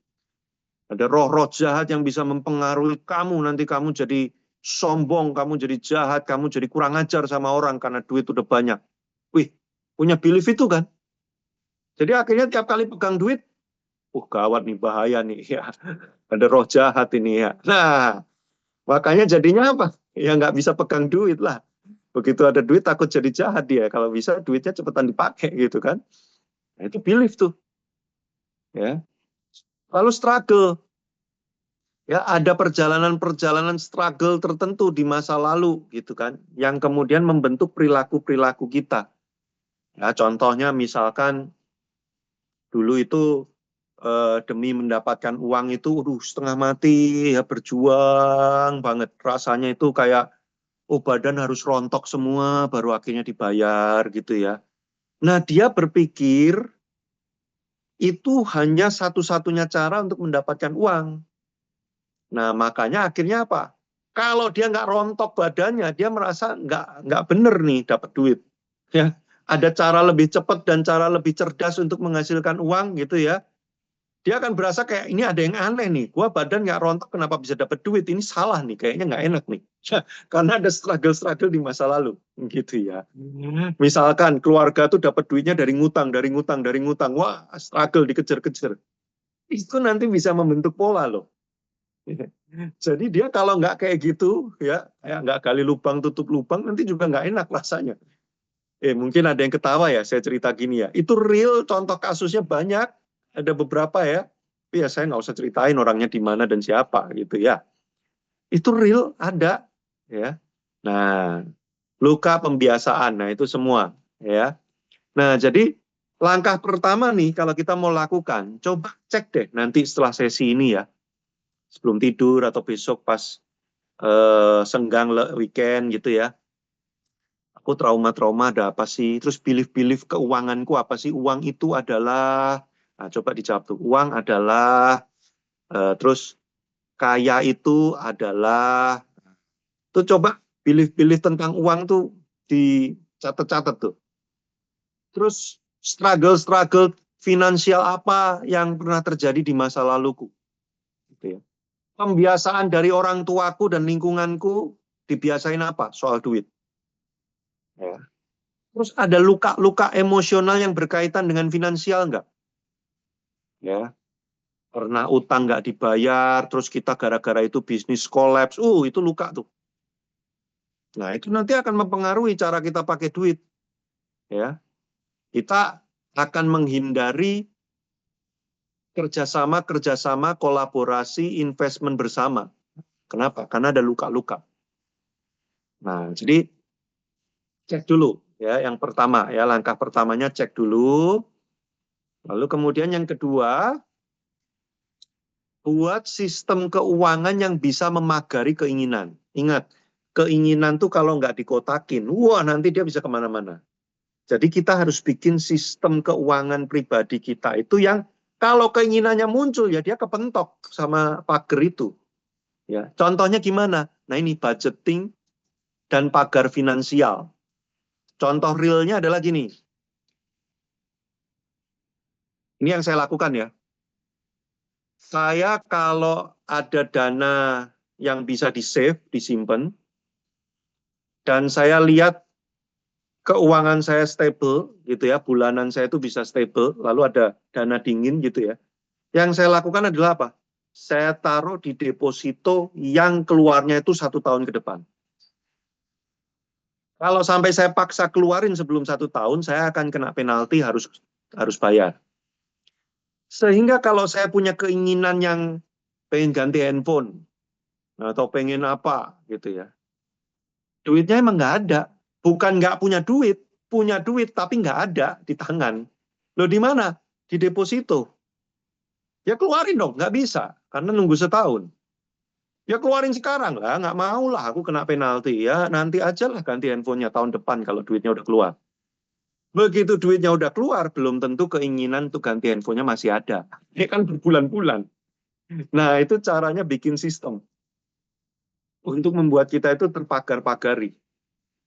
Ada roh-roh jahat yang bisa mempengaruhi kamu. Nanti kamu jadi sombong, kamu jadi jahat, kamu jadi kurang ajar sama orang karena duit udah banyak. Wih, punya belief itu kan. Jadi akhirnya tiap kali pegang duit, gawat nih, bahaya nih. Ya, ada roh jahat ini ya. Nah, makanya jadinya apa? Ya nggak bisa pegang duit lah. Begitu ada duit takut jadi jahat dia. Kalau bisa duitnya cepetan dipakai gitu kan. Nah, itu belief tuh. Ya. Lalu struggle. Ya, ada perjalanan-perjalanan struggle tertentu di masa lalu gitu kan, yang kemudian membentuk perilaku-perilaku kita. Ya, contohnya misalkan dulu itu demi mendapatkan uang itu setengah mati ya, berjuang banget. Rasanya itu kayak badan harus rontok semua baru akhirnya dibayar gitu ya. Nah, dia berpikir itu hanya satu-satunya cara untuk mendapatkan uang. Nah, makanya akhirnya apa? Kalau dia nggak rontok badannya, dia merasa nggak bener nih dapat duit. Ya, ada cara lebih cepat dan cara lebih cerdas untuk menghasilkan uang gitu ya. Dia akan berasa kayak ini ada yang aneh nih. Gua badan nggak rontok, kenapa bisa dapat duit? Ini salah nih, kayaknya nggak enak nih. Karena ada struggle-struggle di masa lalu, gitu ya. Misalkan keluarga tuh dapat duitnya dari ngutang, dari ngutang, dari ngutang. Wah, struggle dikejar-kejar. Itu nanti bisa membentuk pola loh. Jadi dia kalau nggak kayak gitu, ya kayak nggak gali lubang tutup lubang, nanti juga nggak enak rasanya. Mungkin ada yang ketawa ya, saya cerita gini ya. Itu real, contoh kasusnya banyak, ada beberapa ya. ya saya nggak usah ceritain orangnya di mana dan siapa gitu ya. Itu real ada ya. Nah, luka pembiasaan, nah itu semua ya. Nah, jadi langkah pertama nih kalau kita mau lakukan, coba cek deh nanti setelah sesi ini ya, sebelum tidur atau besok pas senggang weekend gitu ya. Aku trauma-trauma ada apa sih? Terus belief-belief keuanganku apa sih? Uang itu adalah, nah, coba dijawab tuh. Uang adalah, terus kaya itu adalah, tuh coba belief-belief tentang uang tuh dicatat-catat tuh. Terus struggle-struggle finansial apa yang pernah terjadi di masa laluku. Gitu ya. Pembiasaan dari orang tuaku dan lingkunganku dibiasain apa soal duit. Ya. Terus ada luka-luka emosional yang berkaitan dengan finansial enggak? Ya, pernah utang nggak dibayar, terus kita gara-gara itu bisnis kolaps, itu luka tuh. Nah, itu nanti akan mempengaruhi cara kita pakai duit. Ya, kita akan menghindari kerjasama, kolaborasi, investment bersama. Kenapa? Karena ada luka-luka. Nah, jadi cek dulu ya. Yang pertama ya, langkah pertamanya cek dulu. Lalu kemudian yang kedua, buat sistem keuangan yang bisa memagari keinginan. Ingat, keinginan tuh kalau nggak dikotakin, wah nanti dia bisa kemana-mana. Jadi kita harus bikin sistem keuangan pribadi kita itu yang kalau keinginannya muncul ya dia kepentok sama pagar itu. Ya, contohnya gimana? Nah ini budgeting dan pagar finansial. Contoh realnya adalah gini. Ini yang saya lakukan ya. Saya kalau ada dana yang bisa di-save, disimpan, dan saya lihat keuangan saya stable gitu ya, bulanan saya itu bisa stable, lalu ada dana dingin gitu ya. Yang saya lakukan adalah apa? Saya taruh di deposito yang keluarnya itu 1 tahun ke depan. Kalau sampai saya paksa keluarin sebelum 1 tahun, saya akan kena penalti harus bayar. Sehingga kalau saya punya keinginan yang pengen ganti handphone atau pengen apa gitu ya, duitnya emang nggak ada. Bukan nggak punya duit tapi nggak ada di tangan. Loh di mana? Di deposito. Ya keluarin dong, nggak bisa karena nunggu setahun. Ya keluarin sekarang lah, nggak mau lah aku kena penalti ya. Nanti aja lah ganti handphonenya tahun depan kalau duitnya udah keluar. Begitu duitnya udah keluar, belum tentu keinginan untuk ganti handphonenya masih ada. Ini kan berbulan-bulan. Nah itu caranya bikin sistem untuk membuat kita itu terpagar-pagari.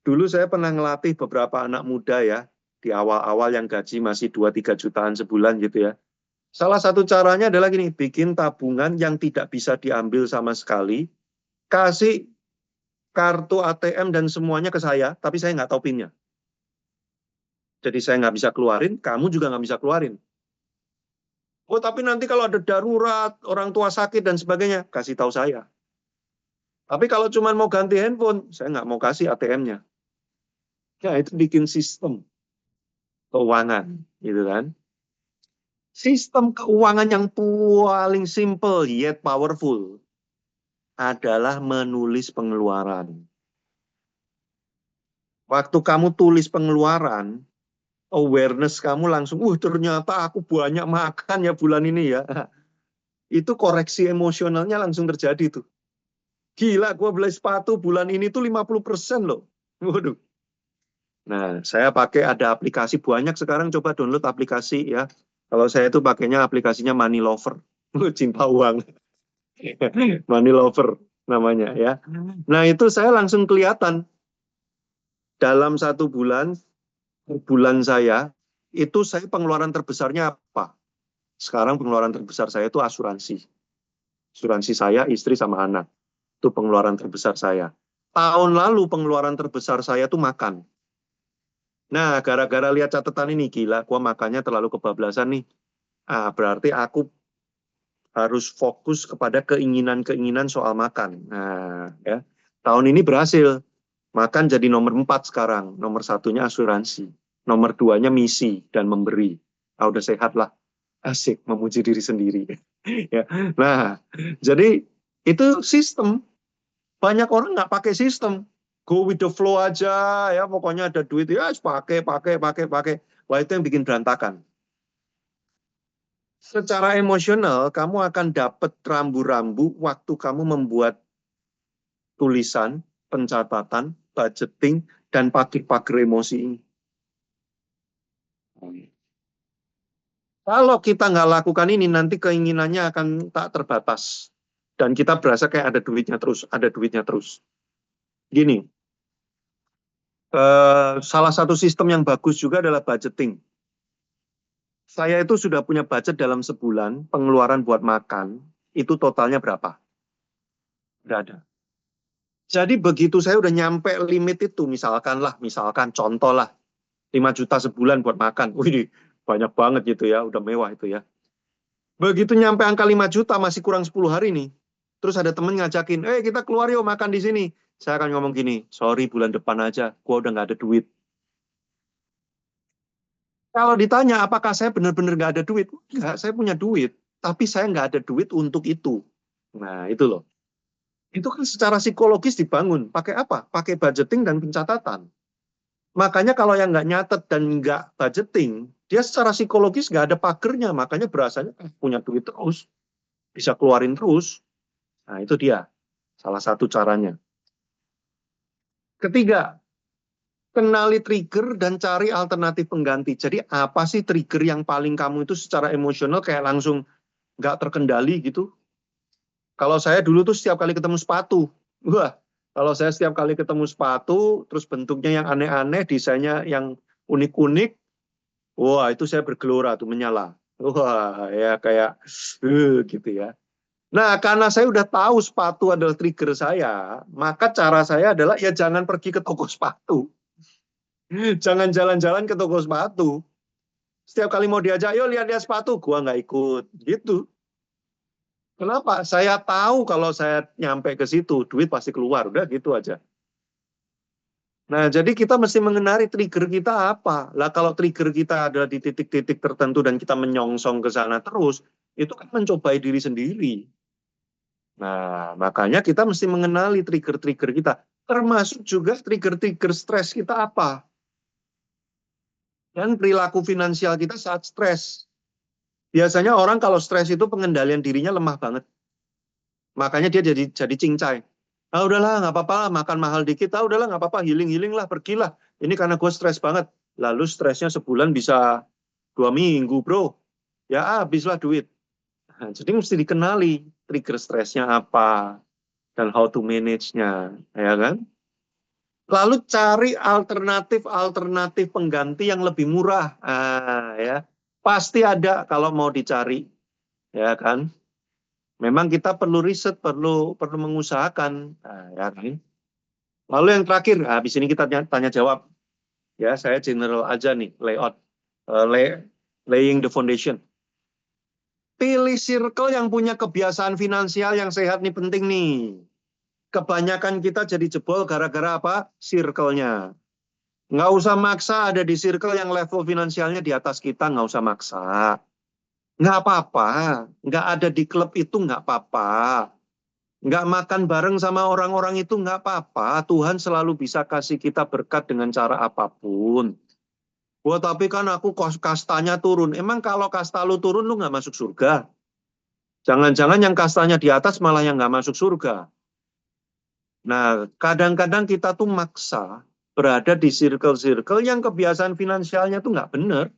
Dulu saya pernah ngelatih beberapa anak muda ya, di awal-awal yang gaji masih 2-3 jutaan sebulan gitu ya. Salah satu caranya adalah gini, bikin tabungan yang tidak bisa diambil sama sekali, kasih kartu ATM dan semuanya ke saya, tapi saya nggak tahu PIN-nya. Jadi saya nggak bisa keluarin, kamu juga nggak bisa keluarin. Oh, tapi nanti kalau ada darurat, orang tua sakit dan sebagainya, kasih tahu saya. Tapi kalau cuma mau ganti handphone, saya nggak mau kasih ATM-nya. Ya, itu bikin sistem keuangan, gitu kan. Sistem keuangan yang paling simple yet powerful adalah menulis pengeluaran. Waktu kamu tulis pengeluaran, awareness kamu langsung, ternyata aku banyak makan ya bulan ini ya. Itu koreksi emosionalnya langsung terjadi tuh. Gila, gue beli sepatu bulan ini tuh 50% loh. Waduh. Nah, saya pakai ada aplikasi banyak sekarang, coba download aplikasi ya. Kalau saya itu pakainya aplikasinya Money Lover. Cinta uang. Money Lover namanya ya. Nah, itu saya langsung kelihatan dalam 1 bulan, bulan saya, itu saya pengeluaran terbesarnya apa? Sekarang pengeluaran terbesar saya itu asuransi. Asuransi saya, istri sama anak. Itu pengeluaran terbesar saya. Tahun lalu pengeluaran terbesar saya itu makan. Nah, gara-gara lihat catatan ini, gila, gua makannya terlalu kebablasan nih. Berarti aku harus fokus kepada keinginan-keinginan soal makan. Nah, ya. Tahun ini berhasil. Makan jadi nomor 4 sekarang. Nomor 1-nya asuransi. Nomor 2-nya misi dan memberi. Udah sehat lah. Asik, memuji diri sendiri. Ya. Nah, jadi itu sistem. Banyak orang nggak pakai sistem. Go with the flow aja, ya pokoknya ada duit, ya pakai. Wah, itu yang bikin berantakan. Secara emosional, kamu akan dapat rambu-rambu waktu kamu membuat tulisan, pencatatan, budgeting, dan pagar emosi ini. Kalau kita nggak lakukan ini, nanti keinginannya akan tak terbatas. Dan kita berasa kayak ada duitnya terus, ada duitnya terus. Gini, salah satu sistem yang bagus juga adalah budgeting. Saya itu sudah punya budget dalam sebulan, pengeluaran buat makan, itu totalnya berapa? Nggak ada. Jadi begitu saya udah nyampe limit itu, misalkan contoh lah, 5 juta sebulan buat makan. Wih, banyak banget gitu ya, udah mewah itu ya. Begitu nyampe angka 5 juta, masih kurang 10 hari nih. Terus ada temen ngajakin, kita keluar yuk makan di sini. Saya akan ngomong gini, sorry bulan depan aja, gua udah nggak ada duit. Kalau ditanya apakah saya benar-benar nggak ada duit? Enggak, saya punya duit. Tapi saya nggak ada duit untuk itu. Nah, itu loh. Itu kan secara psikologis dibangun. Pakai apa? Pakai budgeting dan pencatatan. Makanya kalau yang nggak nyatet dan nggak budgeting, dia secara psikologis nggak ada pagernya. Makanya berasanya punya duit terus. Bisa keluarin terus. Nah, itu dia. Salah satu caranya. Ketiga, kenali trigger dan cari alternatif pengganti. Jadi apa sih trigger yang paling kamu itu secara emosional kayak langsung nggak terkendali gitu? Kalau saya dulu tuh setiap kali ketemu sepatu, wah, kalau saya setiap kali ketemu sepatu, terus bentuknya yang aneh-aneh, desainnya yang unik-unik, wah itu saya bergelora tuh menyala. Wah ya kayak gitu ya. Nah karena saya udah tahu sepatu adalah trigger saya, maka cara saya adalah ya jangan pergi ke toko sepatu, jangan jalan-jalan ke toko sepatu. Setiap kali mau diajak, yuk lihat-lihat sepatu, gua nggak ikut, gitu. Kenapa? Saya tahu kalau saya nyampe ke situ, duit pasti keluar. Udah gitu aja. Nah, jadi kita mesti mengenali trigger kita apa. Lah kalau trigger kita adalah di titik-titik tertentu dan kita menyongsong ke sana terus, itu kan mencobai diri sendiri. Nah, makanya kita mesti mengenali trigger-trigger kita. Termasuk juga trigger-trigger stres kita apa. Dan perilaku finansial kita saat stres. Biasanya orang kalau stres itu pengendalian dirinya lemah banget. Makanya dia jadi cincai. Ah udahlah nggak apa-apa lah, makan mahal dikit, ah udahlah nggak apa-apa, healing lah, pergilah. Ini karena gue stres banget. Lalu stresnya sebulan bisa 2 minggu bro, ya habislah duit. Nah, jadi mesti dikenali trigger stresnya apa dan how to manage-nya, ya kan? Lalu cari alternatif pengganti yang lebih murah, ya pasti ada kalau mau dicari, ya kan? Memang kita perlu riset, perlu mengusahakan, ya kan? Lalu yang terakhir, habis ini kita tanya jawab. Ya, saya general aja nih, layout, laying the foundation. Pilih circle yang punya kebiasaan finansial yang sehat nih penting nih. Kebanyakan kita jadi jebol gara-gara apa? Circle-nya. Nggak usah maksa ada di circle yang level finansialnya di atas kita, nggak usah maksa. Nggak apa-apa. Nggak ada di klub itu nggak apa-apa. Nggak makan bareng sama orang-orang itu nggak apa-apa. Tuhan selalu bisa kasih kita berkat dengan cara apapun. Wah, tapi kan aku kastanya turun. Emang kalau kasta lu turun, lu nggak masuk surga? Jangan-jangan yang kastanya di atas malah yang nggak masuk surga. Nah, kadang-kadang kita tuh maksa berada di circle-circle yang kebiasaan finansialnya tuh nggak bener.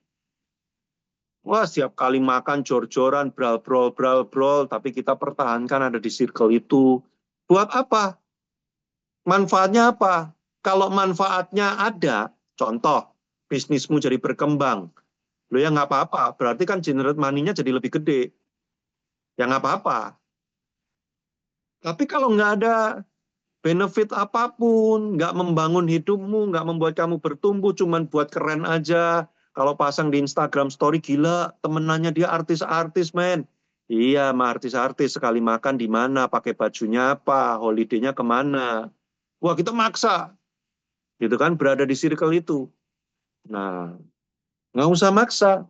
Wah, setiap kali makan jor-joran, brawl, tapi kita pertahankan ada di circle itu. Buat apa? Manfaatnya apa? Kalau manfaatnya ada, contoh, bisnismu jadi berkembang. Lo ya nggak apa-apa, berarti kan generate money-nya jadi lebih gede. Ya nggak apa-apa. Tapi kalau nggak ada benefit apapun, nggak membangun hidupmu, nggak membuat kamu bertumbuh, cuman buat keren aja. Kalau pasang di Instagram story, gila, temenannya dia artis-artis, men. Iya, sama artis-artis, sekali makan di mana, pakai bajunya apa, holiday-nya kemana. Wah, kita maksa. Gitu kan, berada di circle itu. Nah, nggak usah maksa.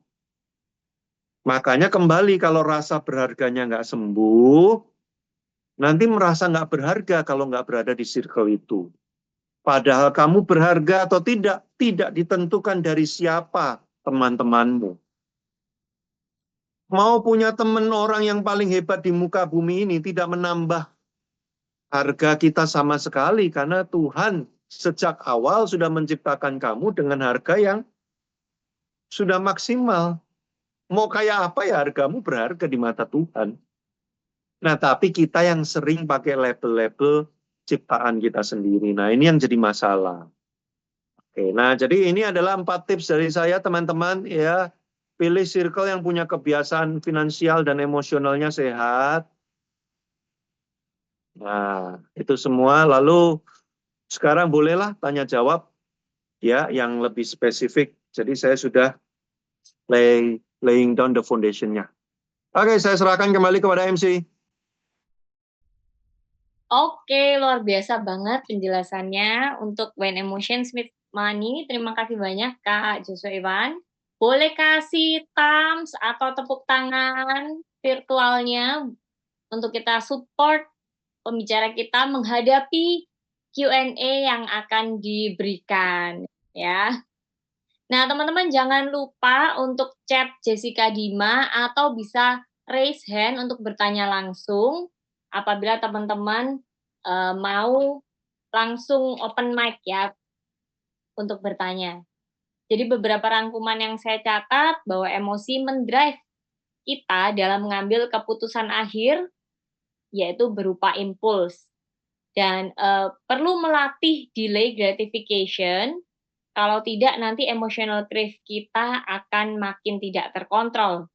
Makanya kembali kalau rasa berharganya nggak sembuh, nanti merasa nggak berharga kalau nggak berada di circle itu. Padahal kamu berharga atau tidak ditentukan dari siapa teman-temanmu. Mau punya teman orang yang paling hebat di muka bumi ini tidak menambah harga kita sama sekali, karena Tuhan sejak awal sudah menciptakan kamu dengan harga yang sudah maksimal. Mau kayak apa ya hargamu berharga di mata Tuhan. Nah, tapi kita yang sering pakai label-label ciptaan kita sendiri. Nah, ini yang jadi masalah. Oke, nah jadi ini adalah 4 tips dari saya, teman-teman. Ya, pilih circle yang punya kebiasaan finansial dan emosionalnya sehat. Nah, itu semua. Lalu sekarang bolehlah tanya jawab ya yang lebih spesifik. Jadi saya sudah laying down the foundation-nya. Oke, saya serahkan kembali kepada MC. Oke, luar biasa banget penjelasannya untuk When Emotions Meet Money. Terima kasih banyak Kak Joshua Iwan. Boleh kasih thumbs atau tepuk tangan virtualnya untuk kita support pembicara kita menghadapi Q&A yang akan diberikan ya. Nah, teman-teman jangan lupa untuk chat Jessica Dima atau bisa raise hand untuk bertanya langsung apabila teman-teman mau langsung open mic ya untuk bertanya. Jadi beberapa rangkuman yang saya catat bahwa emosi mendrive kita dalam mengambil keputusan akhir yaitu berupa impuls dan perlu melatih delay gratification. Kalau tidak, nanti emotional drive kita akan makin tidak terkontrol.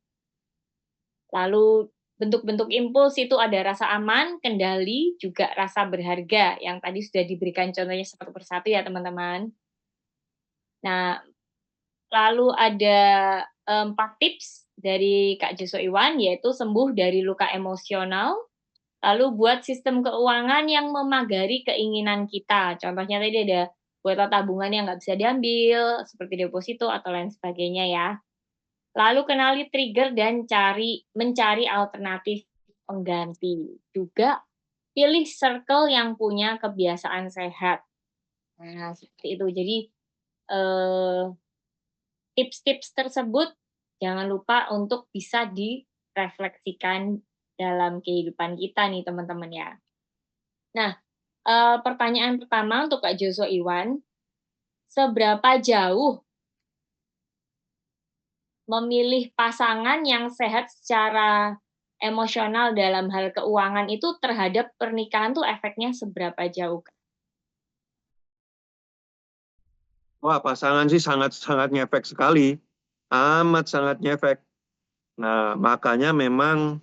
Lalu bentuk-bentuk impuls itu ada rasa aman, kendali, juga rasa berharga, yang tadi sudah diberikan contohnya satu persatu ya teman-teman. Nah, lalu ada 4 tips dari Kak Joshua Iwan, yaitu sembuh dari luka emosional, lalu buat sistem keuangan yang memagari keinginan kita. Contohnya tadi ada buatlah tabungan yang nggak bisa diambil, seperti deposito atau lain sebagainya ya. Lalu kenali trigger dan mencari alternatif pengganti. Juga pilih circle yang punya kebiasaan sehat. Nah, seperti itu. Jadi tips-tips tersebut jangan lupa untuk bisa direfleksikan dalam kehidupan kita nih teman-teman ya. Nah, pertanyaan pertama untuk Kak Joshua Iwan, seberapa jauh memilih pasangan yang sehat secara emosional dalam hal keuangan itu terhadap pernikahan tuh efeknya seberapa jauh? Wah, pasangan sih sangat-sangat ngefek sekali. Amat sangat ngefek. Nah, makanya memang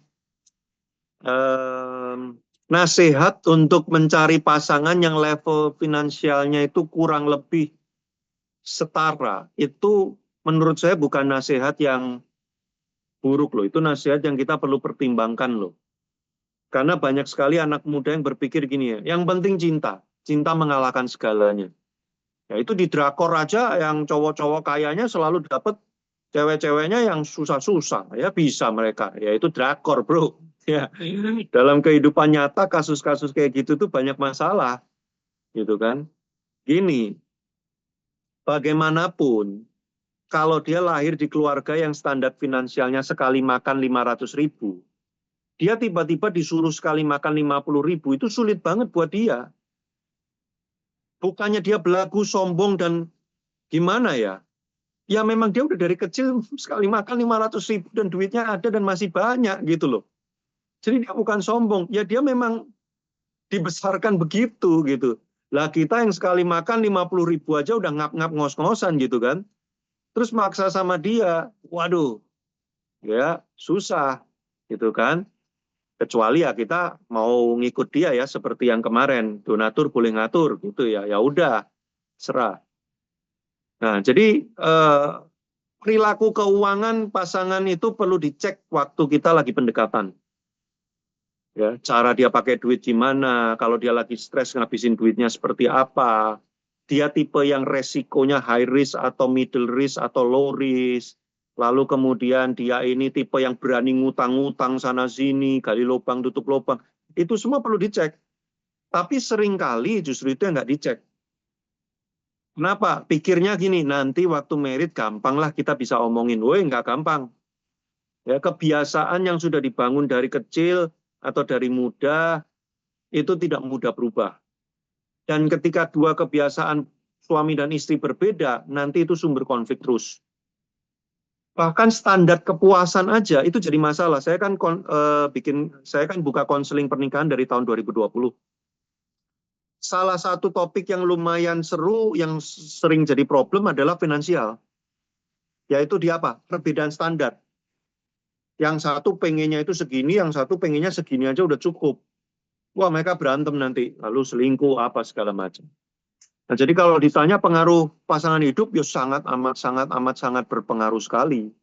nasihat untuk mencari pasangan yang level finansialnya itu kurang lebih setara. Itu menurut saya bukan nasihat yang buruk loh. Itu nasihat yang kita perlu pertimbangkan loh. Karena banyak sekali anak muda yang berpikir gini ya, yang penting cinta. Cinta mengalahkan segalanya. Ya itu di drakor aja yang cowok-cowok kayanya selalu dapat cewek-ceweknya yang susah-susah. Ya bisa mereka. Ya itu drakor bro. Ya, dalam kehidupan nyata kasus-kasus kayak gitu tuh banyak masalah. Gitu kan. Gini, bagaimanapun kalau dia lahir di keluarga yang standar finansialnya sekali makan 500.000, dia tiba-tiba disuruh sekali makan 50.000, itu sulit banget buat dia. Bukannya dia belagu, sombong, dan gimana ya? Ya memang dia udah dari kecil sekali makan 500.000 dan duitnya ada dan masih banyak gitu loh. Jadi dia bukan sombong, ya dia memang dibesarkan begitu gitu. Lah kita yang sekali makan 50.000 aja udah ngap-ngap ngos-ngosan gitu kan. Terus maksa sama dia, waduh, ya susah gitu kan. Kecuali ya kita mau ngikut dia ya seperti yang kemarin, donatur boleh ngatur gitu ya, ya udah serah. Nah jadi perilaku keuangan pasangan itu perlu dicek waktu kita lagi pendekatan. Ya, cara dia pakai duit gimana, kalau dia lagi stres ngabisin duitnya seperti apa, dia tipe yang resikonya high risk atau middle risk atau low risk. lalu kemudian dia ini tipe yang berani ngutang-ngutang sana-sini, gali lubang, tutup lubang. Itu semua perlu dicek. Tapi seringkali justru itu yang nggak dicek. Kenapa? Pikirnya gini, nanti waktu merit gampang lah kita bisa omongin. Woi, nggak gampang. Ya, kebiasaan yang sudah dibangun dari kecil atau dari muda, itu tidak mudah berubah. Dan ketika dua kebiasaan suami dan istri berbeda, nanti itu sumber konflik terus. Bahkan standar kepuasan aja itu jadi masalah. Saya kan buka konseling pernikahan dari tahun 2020. Salah satu topik yang lumayan seru yang sering jadi problem adalah finansial. Yaitu di apa? Perbedaan standar. Yang satu pengennya itu segini, yang satu pengennya segini aja udah cukup. Wah, mereka berantem nanti, lalu selingkuh apa segala macam. Nah, jadi kalau ditanya pengaruh pasangan hidup, ya sangat berpengaruh sekali.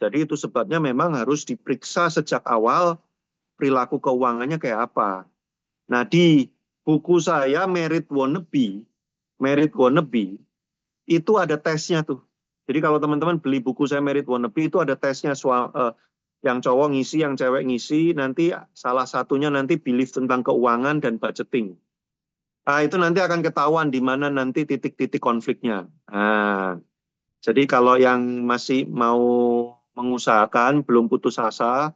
Jadi itu sebabnya memang harus diperiksa sejak awal perilaku keuangannya kayak apa. Nah, di buku saya Married Wannabe, itu ada tesnya tuh. Jadi kalau teman-teman beli buku saya Married Wannabe, itu ada tesnya, yang cowok ngisi, yang cewek ngisi, nanti salah satunya nanti belief tentang keuangan dan budgeting. Nah, itu nanti akan ketahuan di mana nanti titik-titik konfliknya. Nah, jadi kalau yang masih mau mengusahakan, belum putus asa,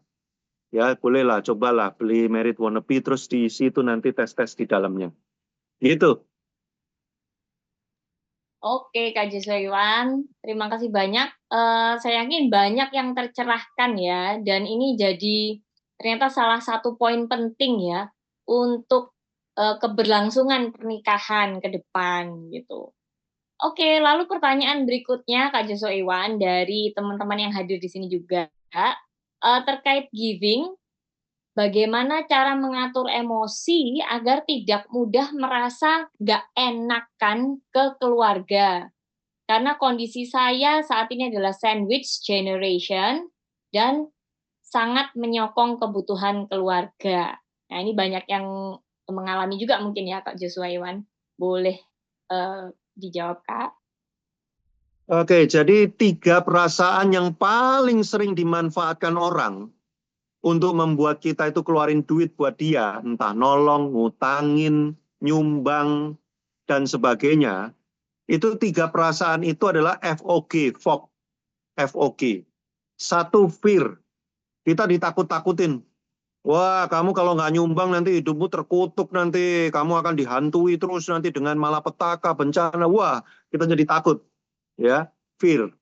ya bolehlah, cobalah beli Married Wannabe, terus diisi itu nanti tes-tes di dalamnya. Gitu. Oke, Kak Jeswan, terima kasih banyak. Saya yakin banyak yang tercerahkan ya, dan ini jadi ternyata salah satu poin penting ya untuk keberlangsungan pernikahan ke depan gitu. Oke, lalu pertanyaan berikutnya Kak Joshua Iwan dari teman-teman yang hadir di sini juga terkait giving. Bagaimana cara mengatur emosi agar tidak mudah merasa nggak enakan ke keluarga? Karena kondisi saya saat ini adalah sandwich generation dan sangat menyokong kebutuhan keluarga. Nah, ini banyak yang mengalami juga mungkin ya, Kak Joshua Iwan. Boleh dijawab, Kak? Oke, jadi 3 perasaan yang paling sering dimanfaatkan orang untuk membuat kita itu keluarin duit buat dia, entah nolong, ngutangin, nyumbang, dan sebagainya. Itu 3 perasaan itu adalah FOG, FOG, FOG. Satu, fear. Kita ditakut-takutin. Wah, kamu kalau nggak nyumbang nanti hidupmu terkutuk nanti. Kamu akan dihantui terus nanti dengan malapetaka, bencana. Wah, kita jadi takut. Ya, fear.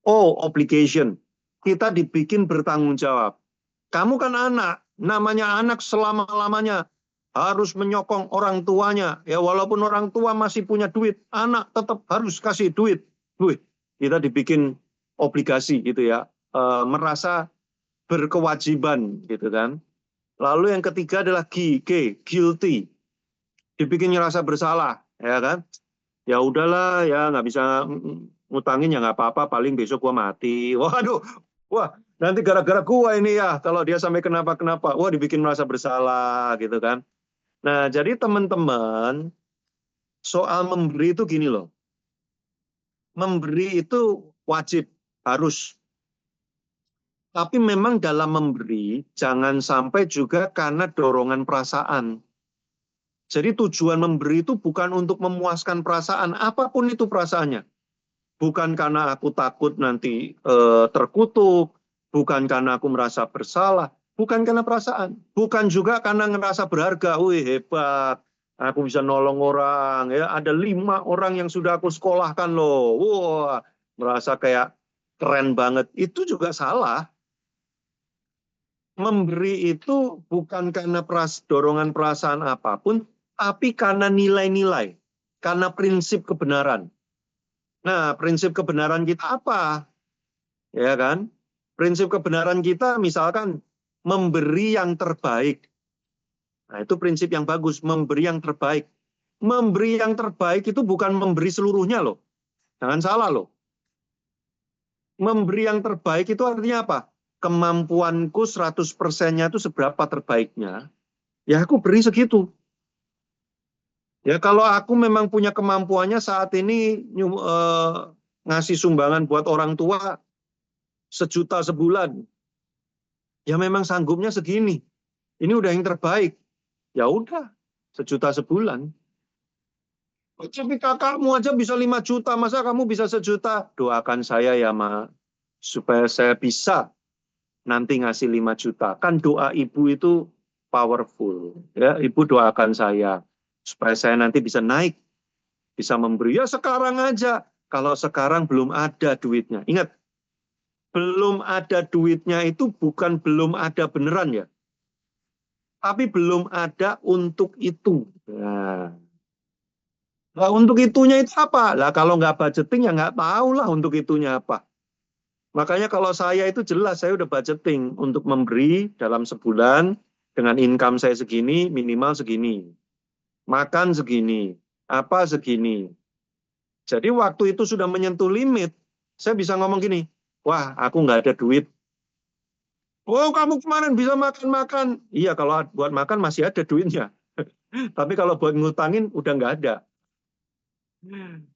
Oh, obligation. Kita dibikin bertanggung jawab. Kamu kan anak, namanya anak selama-lamanya harus menyokong orang tuanya. Ya, walaupun orang tua masih punya duit, anak tetap harus kasih duit. Duit. Kita dibikin obligasi gitu ya. Merasa berkewajiban gitu kan. Lalu yang ketiga adalah guilty. Dibikin ngerasa bersalah, ya kan? Ya udahlah, ya nggak bisa ngutangin ya nggak apa-apa, paling besok gua mati. Waduh, wah nanti gara-gara gua ini ya, kalau dia sampai kenapa-kenapa, wah dibikin merasa bersalah gitu kan. Nah, jadi teman-teman, soal memberi itu gini loh, memberi itu wajib, harus. Tapi memang dalam memberi, jangan sampai juga karena dorongan perasaan. Jadi tujuan memberi itu bukan untuk memuaskan perasaan, apapun itu perasaannya. Bukan karena aku takut nanti terkutuk, bukan karena aku merasa bersalah, bukan karena perasaan, bukan juga karena ngerasa berharga, wih hebat, aku bisa nolong orang, ya ada 5 orang yang sudah aku sekolahkan loh, wah merasa kayak keren banget, itu juga salah. Memberi itu bukan karena dorongan perasaan apapun, tapi karena nilai-nilai, karena prinsip kebenaran. Nah, prinsip kebenaran kita apa? Ya kan? Prinsip kebenaran kita misalkan memberi yang terbaik. Nah, itu prinsip yang bagus, memberi yang terbaik. Memberi yang terbaik itu bukan memberi seluruhnya loh. Jangan salah loh. Memberi yang terbaik itu artinya apa? Kemampuanku 100%-nya itu seberapa terbaiknya, ya aku beri segitu. Ya kalau aku memang punya kemampuannya saat ini ngasih sumbangan buat orang tua 1 juta sebulan. Ya memang sanggupnya segini. Ini udah yang terbaik. Ya udah, 1 juta sebulan. Tapi kakakmu aja bisa 5 juta, masa kamu bisa 1 juta? Doakan saya ya, Ma, supaya saya bisa nanti ngasih 5 juta. Kan doa ibu itu powerful. Ya, ibu doakan saya supaya saya nanti bisa naik, bisa memberi. Ya sekarang aja. Kalau sekarang belum ada duitnya. Ingat, belum ada duitnya itu bukan belum ada beneran ya. Tapi belum ada untuk itu. Nah, untuk itunya itu apa? Lah kalau nggak budgeting ya nggak tahu lah untuk itunya apa. Makanya kalau saya itu jelas, saya udah budgeting untuk memberi dalam sebulan dengan income saya segini, minimal segini. Makan segini, apa segini. Jadi waktu itu sudah menyentuh limit, saya bisa ngomong gini, wah aku nggak ada duit. Oh kamu kemarin bisa makan-makan. Iya kalau buat makan masih ada duitnya. Tapi kalau buat ngutangin udah nggak ada.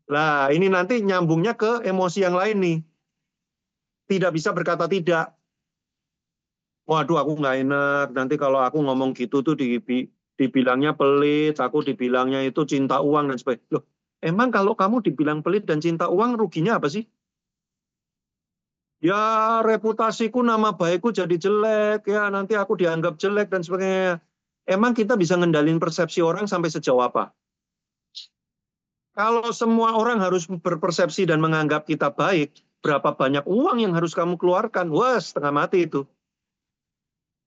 Nah ini nanti nyambungnya ke emosi yang lain nih. Tidak bisa berkata tidak. Waduh aku nggak enak, nanti kalau aku ngomong gitu tuh dibilangnya pelit, aku dibilangnya itu cinta uang dan sebagainya. Loh, emang kalau kamu dibilang pelit dan cinta uang, ruginya apa sih? Ya reputasiku, nama baikku jadi jelek, ya nanti aku dianggap jelek dan sebagainya. Emang kita bisa ngendalin persepsi orang sampai sejauh apa? Kalau semua orang harus berpersepsi dan menganggap kita baik, berapa banyak uang yang harus kamu keluarkan? Wah, setengah mati itu.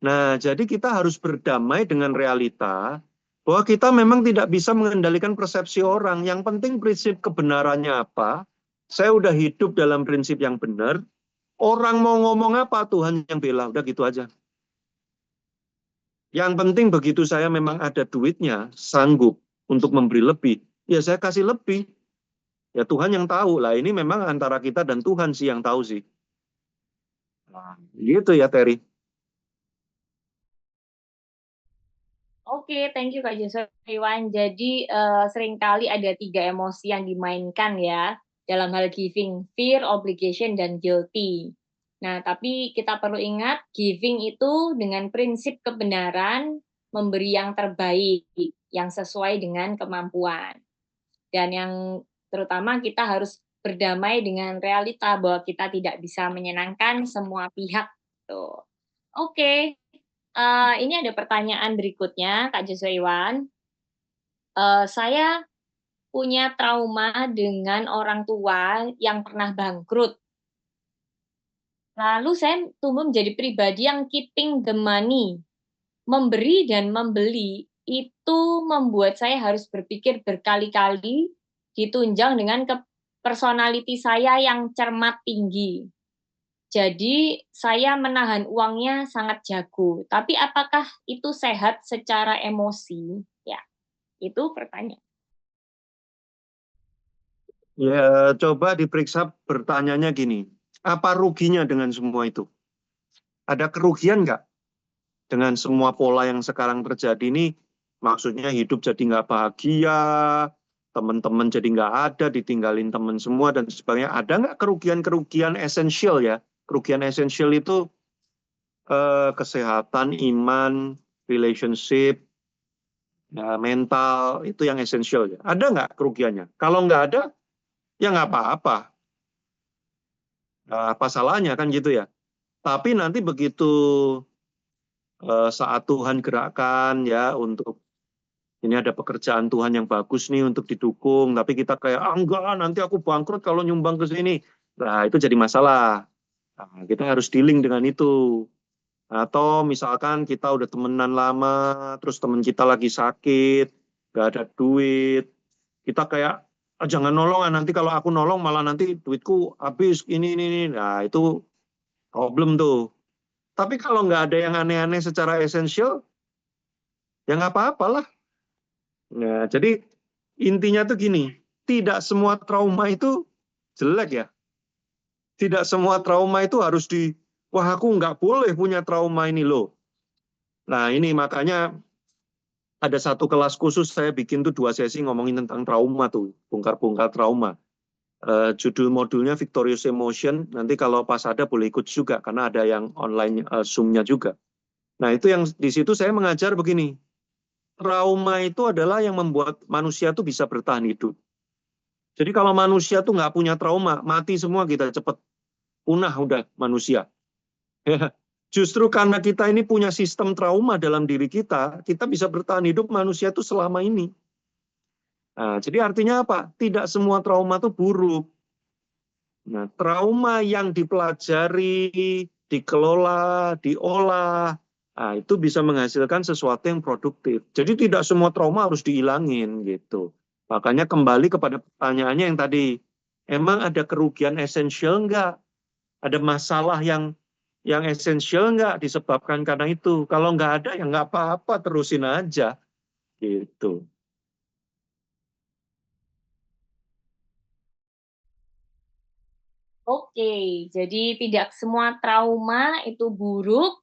Nah, jadi kita harus berdamai dengan realita bahwa kita memang tidak bisa mengendalikan persepsi orang. Yang penting prinsip kebenarannya apa. Saya udah hidup dalam prinsip yang benar. Orang mau ngomong apa, Tuhan yang bela. Udah gitu aja. Yang penting begitu saya memang ada duitnya, sanggup untuk memberi lebih, ya saya kasih lebih. Ya Tuhan yang tahu. Lah ini memang antara kita dan Tuhan sih yang tahu sih. Nah, gitu ya Terry. Oke, thank you Kak Joshua Iwan. Jadi seringkali ada 3 emosi yang dimainkan ya dalam hal giving, fear, obligation, dan guilty. Nah, tapi kita perlu ingat giving itu dengan prinsip kebenaran, memberi yang terbaik, yang sesuai dengan kemampuan. Dan yang terutama kita harus berdamai dengan realita bahwa kita tidak bisa menyenangkan semua pihak. Tuh. Oke, ini ada pertanyaan berikutnya, Kak Joshua Iwan. Saya punya trauma dengan orang tua yang pernah bangkrut. Lalu saya tumbuh menjadi pribadi yang keeping the money. Memberi dan membeli itu membuat saya harus berpikir berkali-kali, ditunjang dengan personality saya yang cermat tinggi. Jadi saya menahan uangnya sangat jago. Tapi apakah itu sehat secara emosi? Ya, itu pertanyaan. Ya, coba diperiksa bertanyanya gini, apa ruginya dengan semua itu? Ada kerugian nggak dengan semua pola yang sekarang terjadi ini? Maksudnya hidup jadi nggak bahagia, teman-teman jadi nggak ada, ditinggalin teman semua dan sebagainya. Ada nggak kerugian-kerugian esensial ya? Kerugian esensial itu kesehatan, iman, relationship, ya, mental, itu yang esensial ya. Ada nggak kerugiannya? Kalau nggak ada, ya nggak apa-apa. Apa salahnya kan gitu ya. Tapi nanti begitu saat Tuhan gerakkan ya untuk ini ada pekerjaan Tuhan yang bagus nih untuk didukung, tapi kita kayak enggak nanti aku bangkrut kalau nyumbang ke sini. Nah itu jadi masalah. Nah, kita harus dealing dengan itu. Atau misalkan kita udah temenan lama, terus temen kita lagi sakit, nggak ada duit, kita kayak "Ah, jangan nolong, nanti kalau aku nolong malah nanti duitku habis ini. Nah itu problem tuh. Tapi kalau nggak ada yang aneh-aneh secara esensial, ya nggak apa-apalah. Nah, jadi intinya tuh gini, tidak semua trauma itu jelek ya. Tidak semua trauma itu harus wah aku nggak boleh punya trauma ini loh. Nah ini makanya ada satu kelas khusus saya bikin tuh 2 sesi ngomongin tentang trauma tuh, bongkar-bongkar trauma. Judul modulnya Victorious Emotion. Nanti kalau pas ada boleh ikut juga karena ada yang online Zoom-nya juga. Nah, itu yang di situ saya mengajar begini. Trauma itu adalah yang membuat manusia itu bisa bertahan hidup. Jadi kalau manusia tuh nggak punya trauma, mati semua kita cepat punah udah manusia. Justru karena kita ini punya sistem trauma dalam diri kita bisa bertahan hidup manusia itu selama ini. Nah, jadi artinya apa? Tidak semua trauma itu buruk. Nah, trauma yang dipelajari, dikelola, diolah, nah, itu bisa menghasilkan sesuatu yang produktif. Jadi tidak semua trauma harus dihilangin gitu. Makanya kembali kepada pertanyaannya yang tadi, emang ada kerugian esensial enggak? Ada masalah yang esensial nggak disebabkan karena itu? Kalau nggak ada, ya nggak apa-apa, terusin aja. Gitu. Oke, jadi tidak semua trauma itu buruk.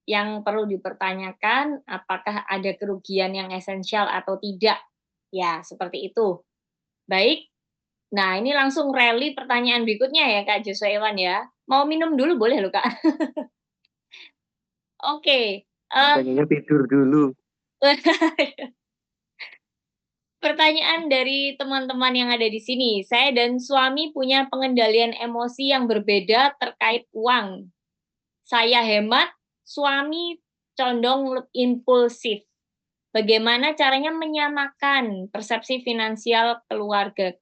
Yang perlu dipertanyakan, apakah ada kerugian yang esensial atau tidak? Ya, seperti itu. Baik. Nah, ini langsung rally pertanyaan berikutnya ya, Kak Joshua Iwan ya. Mau minum dulu boleh loh, Kak. Oke. Pengennya tidur dulu. Pertanyaan dari teman-teman yang ada di sini. Saya dan suami punya pengendalian emosi yang berbeda terkait uang. Saya hemat, suami condong impulsif. Bagaimana caranya menyamakan persepsi finansial keluarga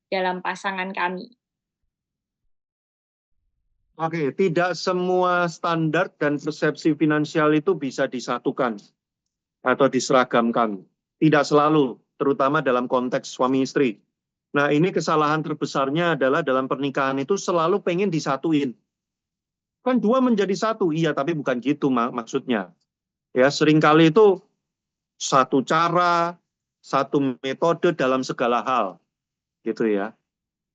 dalam pasangan kami? Oke, tidak semua standar dan persepsi finansial itu bisa disatukan atau diseragamkan. Tidak selalu, terutama dalam konteks suami istri. Nah, ini kesalahan terbesarnya adalah dalam pernikahan itu selalu pengen disatuin. Kan dua menjadi satu, iya, tapi bukan gitu maksudnya. Ya, seringkali itu satu cara, satu metode dalam segala hal, gitu ya.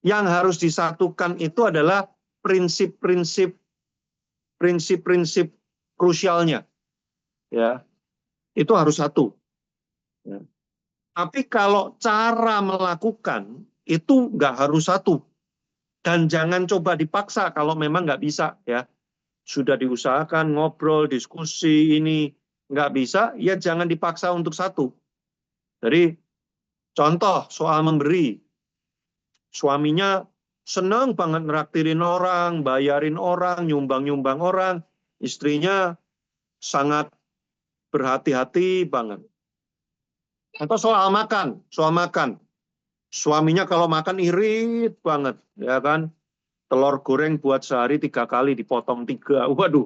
Yang harus disatukan itu adalah prinsip-prinsip krusialnya, ya. Itu harus satu. Ya. Tapi kalau cara melakukan itu nggak harus satu, dan jangan coba dipaksa kalau memang nggak bisa, ya. Sudah diusahakan ngobrol, diskusi ini nggak bisa, ya jangan dipaksa untuk satu. Jadi contoh soal memberi, suaminya senang banget neraktirin orang, bayarin orang, nyumbang-nyumbang orang. Istrinya sangat berhati-hati banget. Atau soal makan, soal makan. Suaminya kalau makan irit banget, ya kan? Telur goreng buat sehari 3 kali, dipotong 3. Waduh.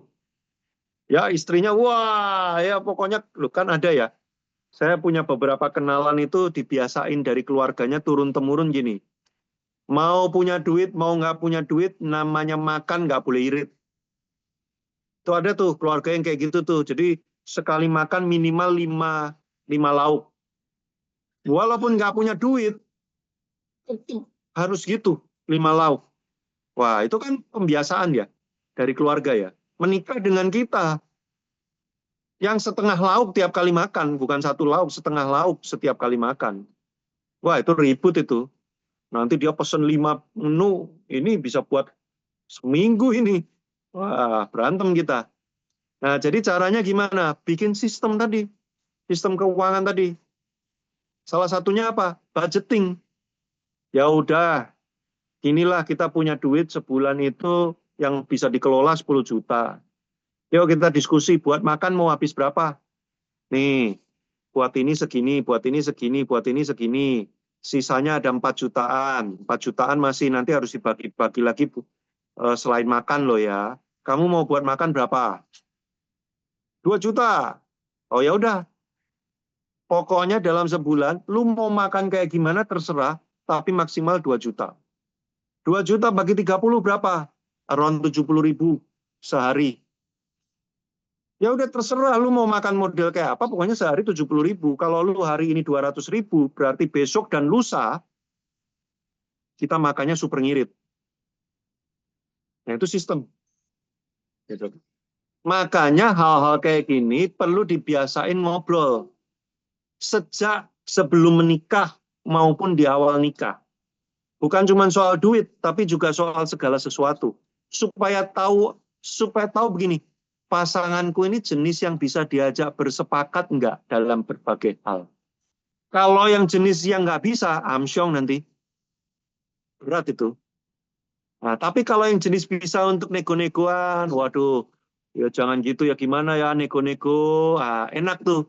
Ya istrinya, wah, ya pokoknya, lu kan ada ya. Saya punya beberapa kenalan itu dibiasain dari keluarganya turun-temurun gini. Mau punya duit, mau nggak punya duit, namanya makan nggak boleh irit. Itu ada tuh keluarga yang kayak gitu tuh. Jadi sekali makan minimal 5 lauk. Walaupun nggak punya duit, harus gitu, 5 lauk. Wah, itu kan pembiasaan ya dari keluarga ya. Menikah dengan kita, yang setengah lauk tiap kali makan, bukan 1 lauk, setengah lauk setiap kali makan. Wah, itu ribut itu. Nanti dia pesen 5 menu, ini bisa buat seminggu ini. Wah, berantem kita. Nah, jadi caranya gimana? Bikin sistem tadi, sistem keuangan tadi. Salah satunya apa? Budgeting. Ya udah, inilah kita punya duit sebulan itu yang bisa dikelola 10 juta. Yuk kita diskusi, buat makan mau habis berapa? Nih, buat ini segini, buat ini segini, buat ini segini. Sisanya ada 4 jutaan. 4 jutaan masih nanti harus dibagi-bagi lagi selain makan loh ya. Kamu mau buat makan berapa? 2 juta. Oh ya udah. Pokoknya dalam sebulan, lu mau makan kayak gimana terserah, tapi maksimal 2 juta. 2 juta bagi 30 berapa? Around 70.000 sehari. Ya udah terserah lu mau makan model kayak apa, pokoknya sehari 70.000. Kalau lu hari ini 200.000, berarti besok dan lusa kita makannya super ngirit. Nah itu sistem. Gitu. Makanya hal-hal kayak gini perlu dibiasain ngobrol. Sejak sebelum menikah maupun di awal nikah. Bukan cuma soal duit, tapi juga soal segala sesuatu. Supaya tahu begini, pasanganku ini jenis yang bisa diajak bersepakat enggak dalam berbagai hal. Kalau yang jenis yang nggak bisa, amsyong nanti. Berat itu. Nah, tapi kalau yang jenis bisa untuk nego-negoan, waduh, ya jangan gitu ya, gimana ya nego-nego, enak tuh.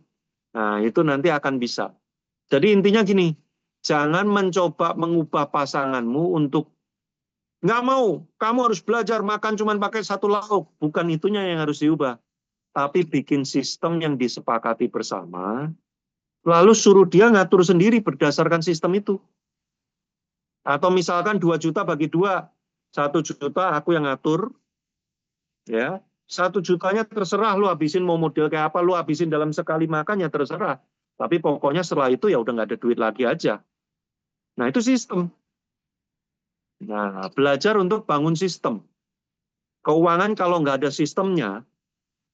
Nah, itu nanti akan bisa. Jadi intinya gini, jangan mencoba mengubah pasanganmu untuk nggak mau, kamu harus belajar makan cuma pakai satu lauk. Bukan itunya yang harus diubah. Tapi bikin sistem yang disepakati bersama, lalu suruh dia ngatur sendiri berdasarkan sistem itu. Atau misalkan 2 juta bagi 2, 1 juta aku yang ngatur, ya 1 jutanya terserah lu habisin mau model kayak apa, lu habisin dalam sekali makan ya terserah. Tapi pokoknya setelah itu ya udah nggak ada duit lagi aja. Nah itu sistem. Nah belajar untuk bangun sistem. Keuangan kalau nggak ada sistemnya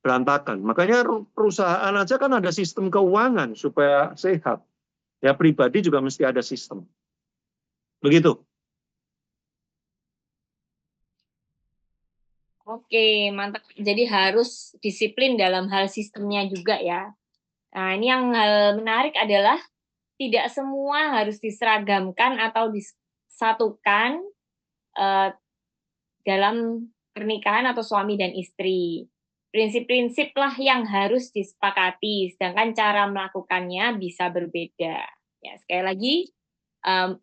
berantakan. Makanya perusahaan aja kan ada sistem keuangan supaya sehat. Ya pribadi juga mesti ada sistem. Begitu. Oke, mantap. Jadi harus disiplin dalam hal sistemnya juga ya. Nah, ini yang hal menarik adalah tidak semua harus diseragamkan atau disatukan eh, dalam pernikahan atau suami dan istri. Prinsip-prinsip lah yang harus disepakati, sedangkan cara melakukannya bisa berbeda. Ya, sekali lagi, em,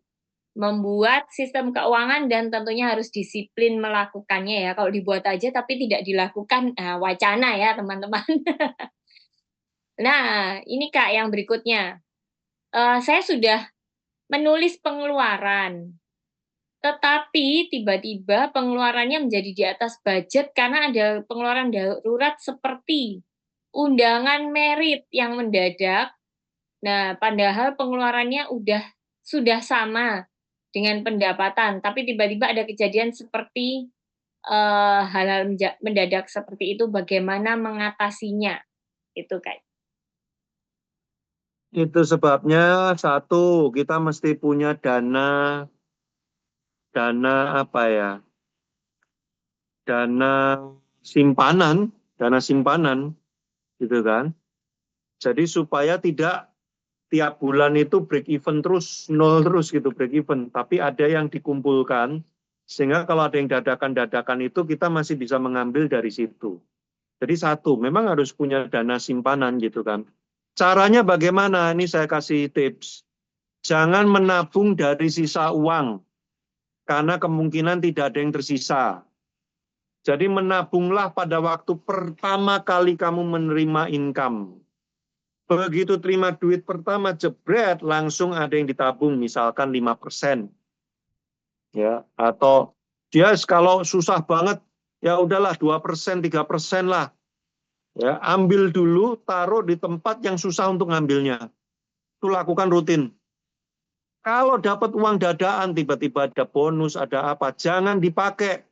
membuat sistem keuangan dan tentunya harus disiplin melakukannya ya. Kalau dibuat aja tapi tidak dilakukan, wacana ya teman-teman. Nah, ini Kak yang berikutnya. Saya sudah menulis pengeluaran, tetapi tiba-tiba pengeluarannya menjadi di atas budget karena ada pengeluaran darurat seperti undangan merit yang mendadak. Nah, padahal pengeluarannya sudah sama dengan pendapatan, tapi tiba-tiba ada kejadian seperti hal-hal mendadak seperti itu, bagaimana mengatasinya? Itu Kak. Itu sebabnya satu, kita mesti punya dana apa ya? Dana simpanan, dana simpanan gitu kan. Jadi supaya tidak tiap bulan itu break even terus, nol terus gitu break even, tapi ada yang dikumpulkan sehingga kalau ada yang dadakan-dadakan itu kita masih bisa mengambil dari situ. Jadi satu, memang harus punya dana simpanan gitu kan. Caranya bagaimana? Ini saya kasih tips. Jangan menabung dari sisa uang, karena kemungkinan tidak ada yang tersisa. Jadi menabunglah pada waktu pertama kali kamu menerima income. Begitu terima duit pertama, jebret, langsung ada yang ditabung, misalkan 5%. Ya, atau dia kalau susah banget, ya udahlah 2%, 3% lah. Ya, ambil dulu, taruh di tempat yang susah untuk ngambilnya. Itu lakukan rutin. Kalau dapat uang dadaan, tiba-tiba ada bonus, ada apa, jangan dipakai.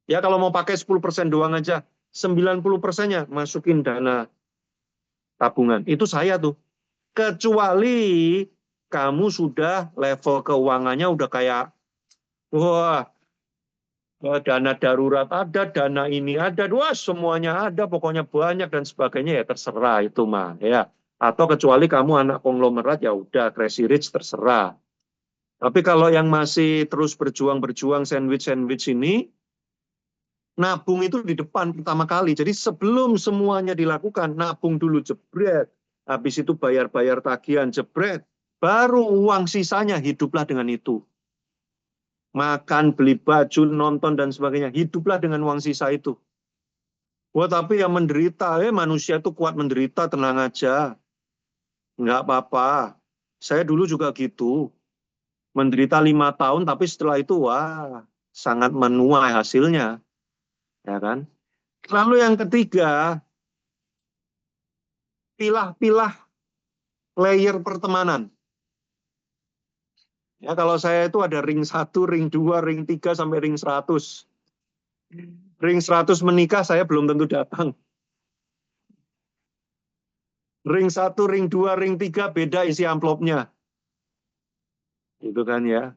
Ya kalau mau pakai 10% doang aja, 90%-nya masukin dana tabungan. Itu saya tuh. Kecuali kamu sudah level keuangannya udah kayak, wah, dana darurat ada, dana ini ada, wah semuanya ada, pokoknya banyak dan sebagainya ya terserah itu mah ya. Atau kecuali kamu anak konglomerat ya udah crazy rich terserah. Tapi kalau yang masih terus berjuang-berjuang sandwich-sandwich ini, nabung itu di depan pertama kali. Jadi sebelum semuanya dilakukan, nabung dulu jebret. Habis itu bayar-bayar tagihan jebret. Baru uang sisanya hiduplah dengan itu. Makan, beli baju, nonton, dan sebagainya. Hiduplah dengan uang sisa itu. Wah tapi yang menderita, manusia itu kuat menderita, tenang aja. Nggak apa-apa. Saya dulu juga gitu. Menderita 5 tahun, tapi setelah itu, wah, sangat menuai hasilnya. Ya kan? Lalu yang ketiga, pilah-pilah layer pertemanan. Ya, kalau saya itu ada ring 1, ring 2, ring 3, sampai ring 100. Ring 100 menikah, saya belum tentu datang. Ring 1, ring 2, ring 3, beda isi amplopnya. Itu kan ya.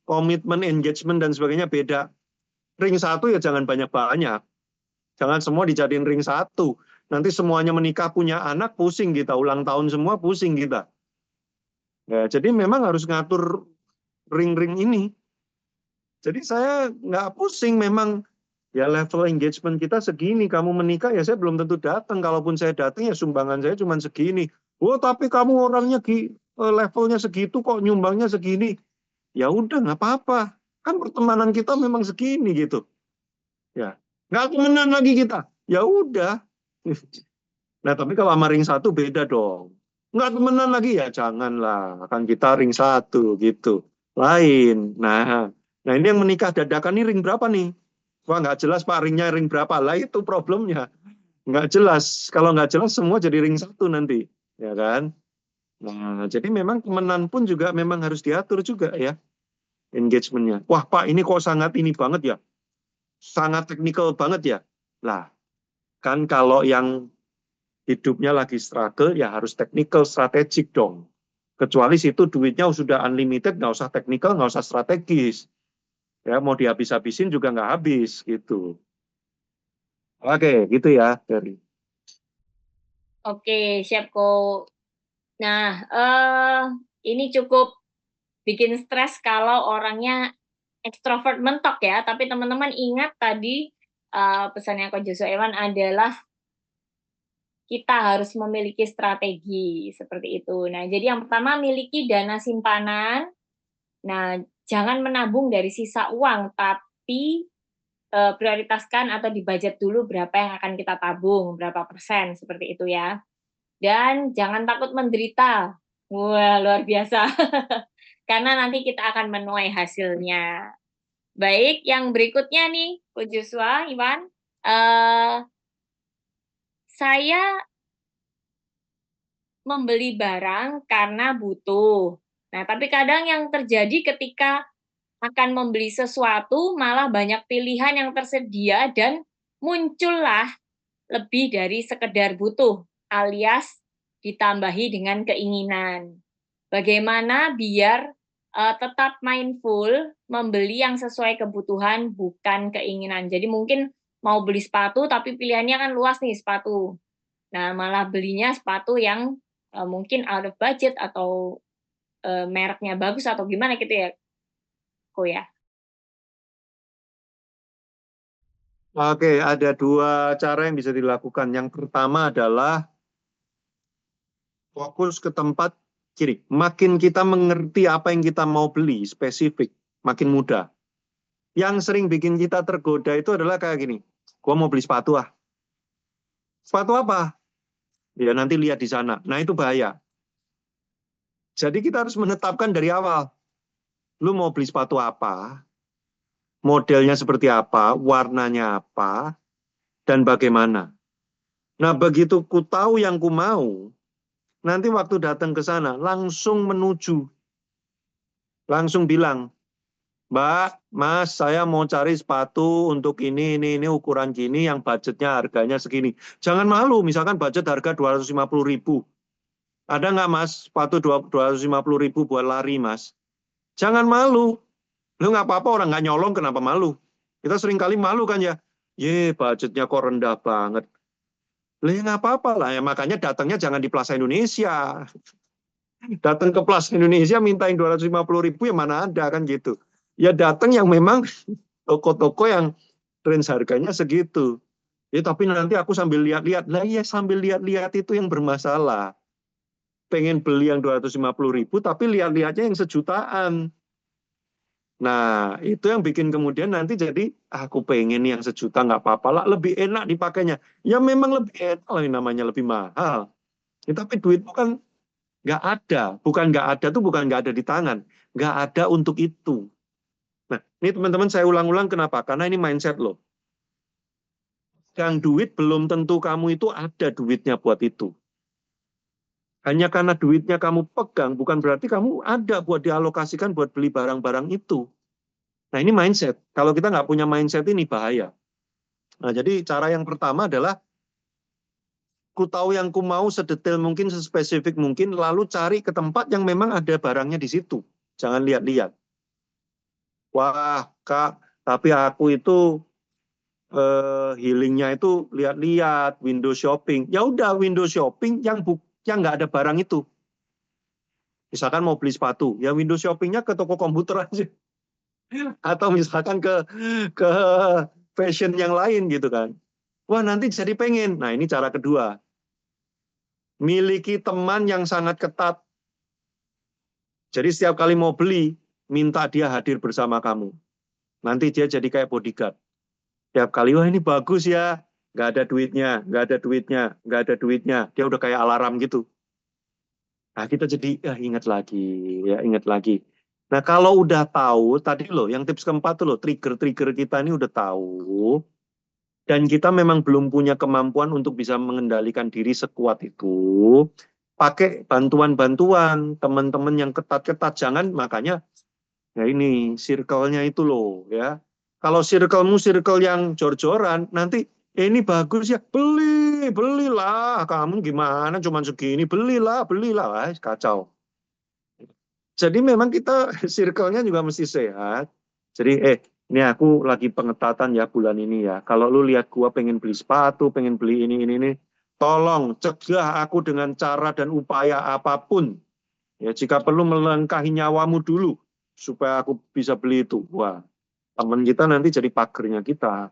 komitmen engagement dan sebagainya beda. Ring 1 ya jangan banyak-banyak. Jangan semua dijadiin ring 1. Nanti semuanya menikah punya anak, pusing kita. Ulang tahun semua, pusing kita. Ya, jadi memang harus ngatur ring-ring ini. Jadi saya nggak pusing, memang ya level engagement kita segini. Kamu menikah ya saya belum tentu datang. Kalaupun saya datang ya sumbangan saya cuma segini. Oh tapi kamu orangnya levelnya segitu kok nyumbangnya segini. Ya udah nggak apa-apa. Kan pertemanan kita memang segini gitu. Ya, nggak temenan lagi kita. Ya udah. Nah, tapi kalau sama ring 1 beda dong. Nggak temenan lagi ya janganlah. Kan kita ring 1 gitu. Lain. Nah ini yang menikah dadakan ini ring berapa nih? Wah nggak jelas Pak ringnya ring berapa. Lah itu problemnya. Nggak jelas. Kalau nggak jelas semua jadi ring 1 nanti. Ya kan? Nah, jadi memang temenan pun juga memang harus diatur juga ya. Engagementnya. Wah Pak ini kok sangat ini banget ya. Sangat teknikal banget ya. Lah, kan kalau yang hidupnya lagi struggle, ya harus technical, strategik dong. Kecuali situ duitnya sudah unlimited, nggak usah teknikal, nggak usah strategis. Ya, mau dihabis-habisin juga nggak habis, gitu. Oke, gitu ya, Ferry. Oke, siap kok. Nah, ini cukup bikin stres kalau orangnya ekstrovert mentok ya, tapi teman-teman ingat tadi, pesannya Coach Joshua Iwan adalah kita harus memiliki strategi, seperti itu. Nah, jadi yang pertama miliki dana simpanan. Nah, jangan menabung dari sisa uang, tapi, prioritaskan atau di-budget dulu berapa yang akan kita tabung, berapa persen, seperti itu ya. Dan jangan takut menderita. Wah, luar biasa. Karena nanti kita akan menuai hasilnya. Baik, yang berikutnya nih, Coach Joshua, Iwan, saya membeli barang karena butuh. Nah, tapi kadang yang terjadi ketika akan membeli sesuatu, malah banyak pilihan yang tersedia dan muncullah lebih dari sekedar butuh, alias ditambahi dengan keinginan. Bagaimana biar tetap mindful membeli yang sesuai kebutuhan bukan keinginan. Jadi mungkin mau beli sepatu tapi pilihannya kan luas nih sepatu. Nah, malah belinya sepatu yang mungkin out of budget atau mereknya bagus atau gimana gitu ya, Ko ya. Oke, ada dua cara yang bisa dilakukan. Yang pertama adalah fokus ke tempat kiri. Makin kita mengerti apa yang kita mau beli, spesifik, makin mudah. Yang sering bikin kita tergoda itu adalah kayak gini. Gua mau beli sepatu ah. Sepatu apa? Ya nanti lihat di sana. Nah itu bahaya. Jadi kita harus menetapkan dari awal. Lu mau beli sepatu apa? Modelnya seperti apa? Warnanya apa? Dan bagaimana? Nah begitu ku tahu yang ku mau, nanti waktu datang ke sana langsung menuju. Langsung bilang, Mbak, Mas, saya mau cari sepatu untuk ini, ukuran gini, yang budgetnya harganya segini. Jangan malu, misalkan budget harga 250.000. Ada nggak Mas, sepatu 250.000 buat lari Mas? Jangan malu. Lu nggak apa-apa, orang nggak nyolong, kenapa malu? Kita sering kali malu kan ya. Budgetnya kok rendah banget. Lah ya nggak apa-apa lah, ya makanya datangnya jangan di Plaza Indonesia. Datang ke Plaza Indonesia minta yang 250.000 ya mana ada kan gitu. Ya datang yang memang toko-toko yang range harganya segitu. Ya tapi nanti aku sambil lihat-lihat. Lah iya sambil lihat-lihat itu yang bermasalah. Pengen beli yang 250.000 tapi lihat-lihatnya yang sejutaan. Nah, itu yang bikin kemudian nanti jadi, aku pengen yang sejuta nggak apa-apa lah, lebih enak dipakainya. Ya memang lebih enak lah, namanya lebih mahal. Ya, tapi duit bukan nggak ada. Bukan nggak ada tuh bukan nggak ada di tangan. Nggak ada untuk itu. Nah, ini teman-teman saya ulang-ulang kenapa? Karena ini mindset loh. Yang duit belum tentu kamu itu ada duitnya buat itu. Hanya karena duitnya kamu pegang, bukan berarti kamu ada buat dialokasikan buat beli barang-barang itu. Nah ini mindset. Kalau kita nggak punya mindset ini bahaya. Nah jadi cara yang pertama adalah ku tahu yang ku mau sedetail mungkin, sespesifik mungkin, lalu cari ke tempat yang memang ada barangnya di situ. jangan lihat-lihat. Wah, Kak, tapi aku itu healingnya itu lihat-lihat, window shopping. Ya udah, window shopping yang nggak ada barang itu. Misalkan mau beli sepatu, ya window shoppingnya ke toko komputer aja. Atau misalkan ke fashion yang lain gitu kan. Wah, nanti jadi pengen. Nah, ini cara kedua. Miliki teman yang sangat ketat. Jadi setiap kali mau beli, minta dia hadir bersama kamu. Nanti dia jadi kayak bodyguard. Setiap kali, wah ini bagus ya. Nggak ada duitnya, nggak ada duitnya, nggak ada duitnya. Dia udah kayak alarm gitu. Nah, kita jadi, ingat lagi, ya ingat lagi. Nah, kalau udah tahu, tadi loh, yang tips keempat tuh loh, trigger-trigger kita ini udah tahu, dan kita memang belum punya kemampuan untuk bisa mengendalikan diri sekuat itu, pakai bantuan-bantuan teman-teman yang ketat-ketat. Jangan, makanya ya ini circle-nya itu loh ya. Kalau circle-mu circle yang jor-joran, nanti ini bagus ya, belilah. Kamu gimana cuman segini, belilah. Wah, kacau. Jadi memang kita circle-nya juga mesti sehat. Jadi ini aku lagi pengetatan ya bulan ini ya. Kalau lu lihat gua pengen beli sepatu, pengen beli ini, tolong cegah aku dengan cara dan upaya apapun. Ya, jika perlu melangkahi nyawamu dulu supaya aku bisa beli itu. Wah, teman kita nanti jadi pagernya kita,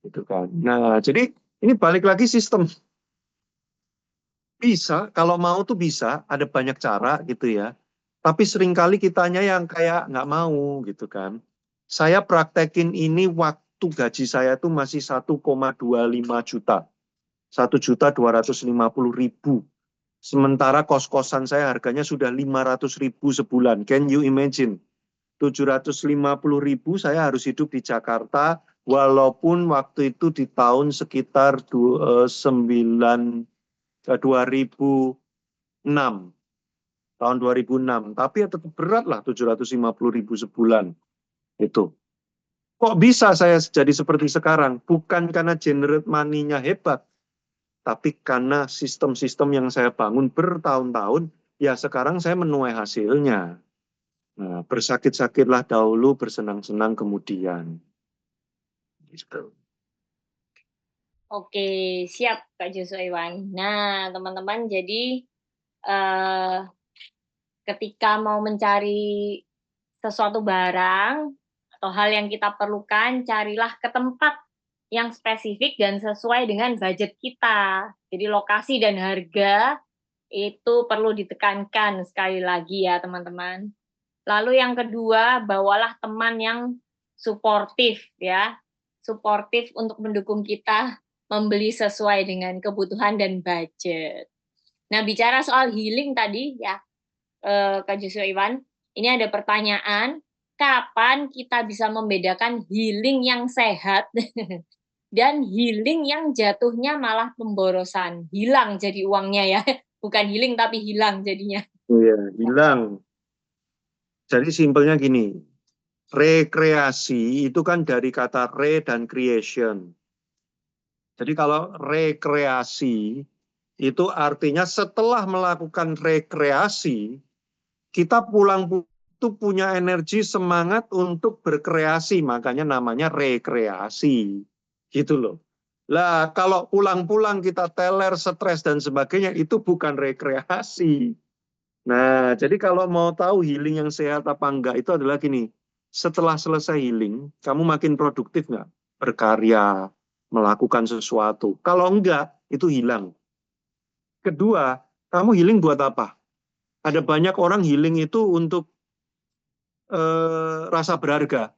gitu kan. Nah, jadi ini balik lagi sistem. Bisa, kalau mau tuh bisa, ada banyak cara gitu ya. Tapi seringkali kitanya yang kayak nggak mau gitu kan. Saya praktekin ini waktu gaji saya tuh masih 1,25 juta. 1.250.000. Sementara kos-kosan saya harganya sudah 500.000 sebulan. Can you imagine? 750.000 saya harus hidup di Jakarta, walaupun waktu itu di tahun sekitar 2006. Tahun 2006. Tapi ya tetap berat lah 750.000 sebulan. Itu. Kok bisa saya jadi seperti sekarang? Bukan karena generate money-nya hebat, tapi karena sistem-sistem yang saya bangun bertahun-tahun, ya sekarang saya menuai hasilnya. Nah, bersakit-sakitlah dahulu, bersenang-senang kemudian. Gitu. Oke, siap Kak Joshua Iwan. Nah, teman-teman, jadi eh, ketika mau mencari sesuatu barang atau hal yang kita perlukan, carilah ke tempat yang spesifik dan sesuai dengan budget kita. Jadi lokasi dan harga itu perlu ditekankan sekali lagi ya teman-teman. Lalu yang kedua, bawalah teman yang suportif ya. Suportif untuk mendukung kita membeli sesuai dengan kebutuhan dan budget. Nah, bicara soal healing tadi ya, Kak Joshua Iwan, ini ada pertanyaan, kapan kita bisa membedakan healing yang sehat dan healing yang jatuhnya malah pemborosan? Hilang jadi uangnya ya, bukan healing tapi hilang jadinya. Iya, hilang. Jadi simpelnya gini, rekreasi itu kan dari kata re dan creation. Jadi kalau rekreasi itu artinya setelah melakukan rekreasi, kita pulang itu punya energi semangat untuk berkreasi, makanya namanya rekreasi. Gitu loh. Lah kalau pulang-pulang kita teler, stres dan sebagainya, itu bukan rekreasi. Nah, jadi kalau mau tahu healing yang sehat apa enggak, itu adalah gini, setelah selesai healing, kamu makin produktif nggak? Berkarya, melakukan sesuatu. Kalau enggak, itu hilang. Kedua, kamu healing buat apa? Ada banyak orang healing itu untuk rasa berharga.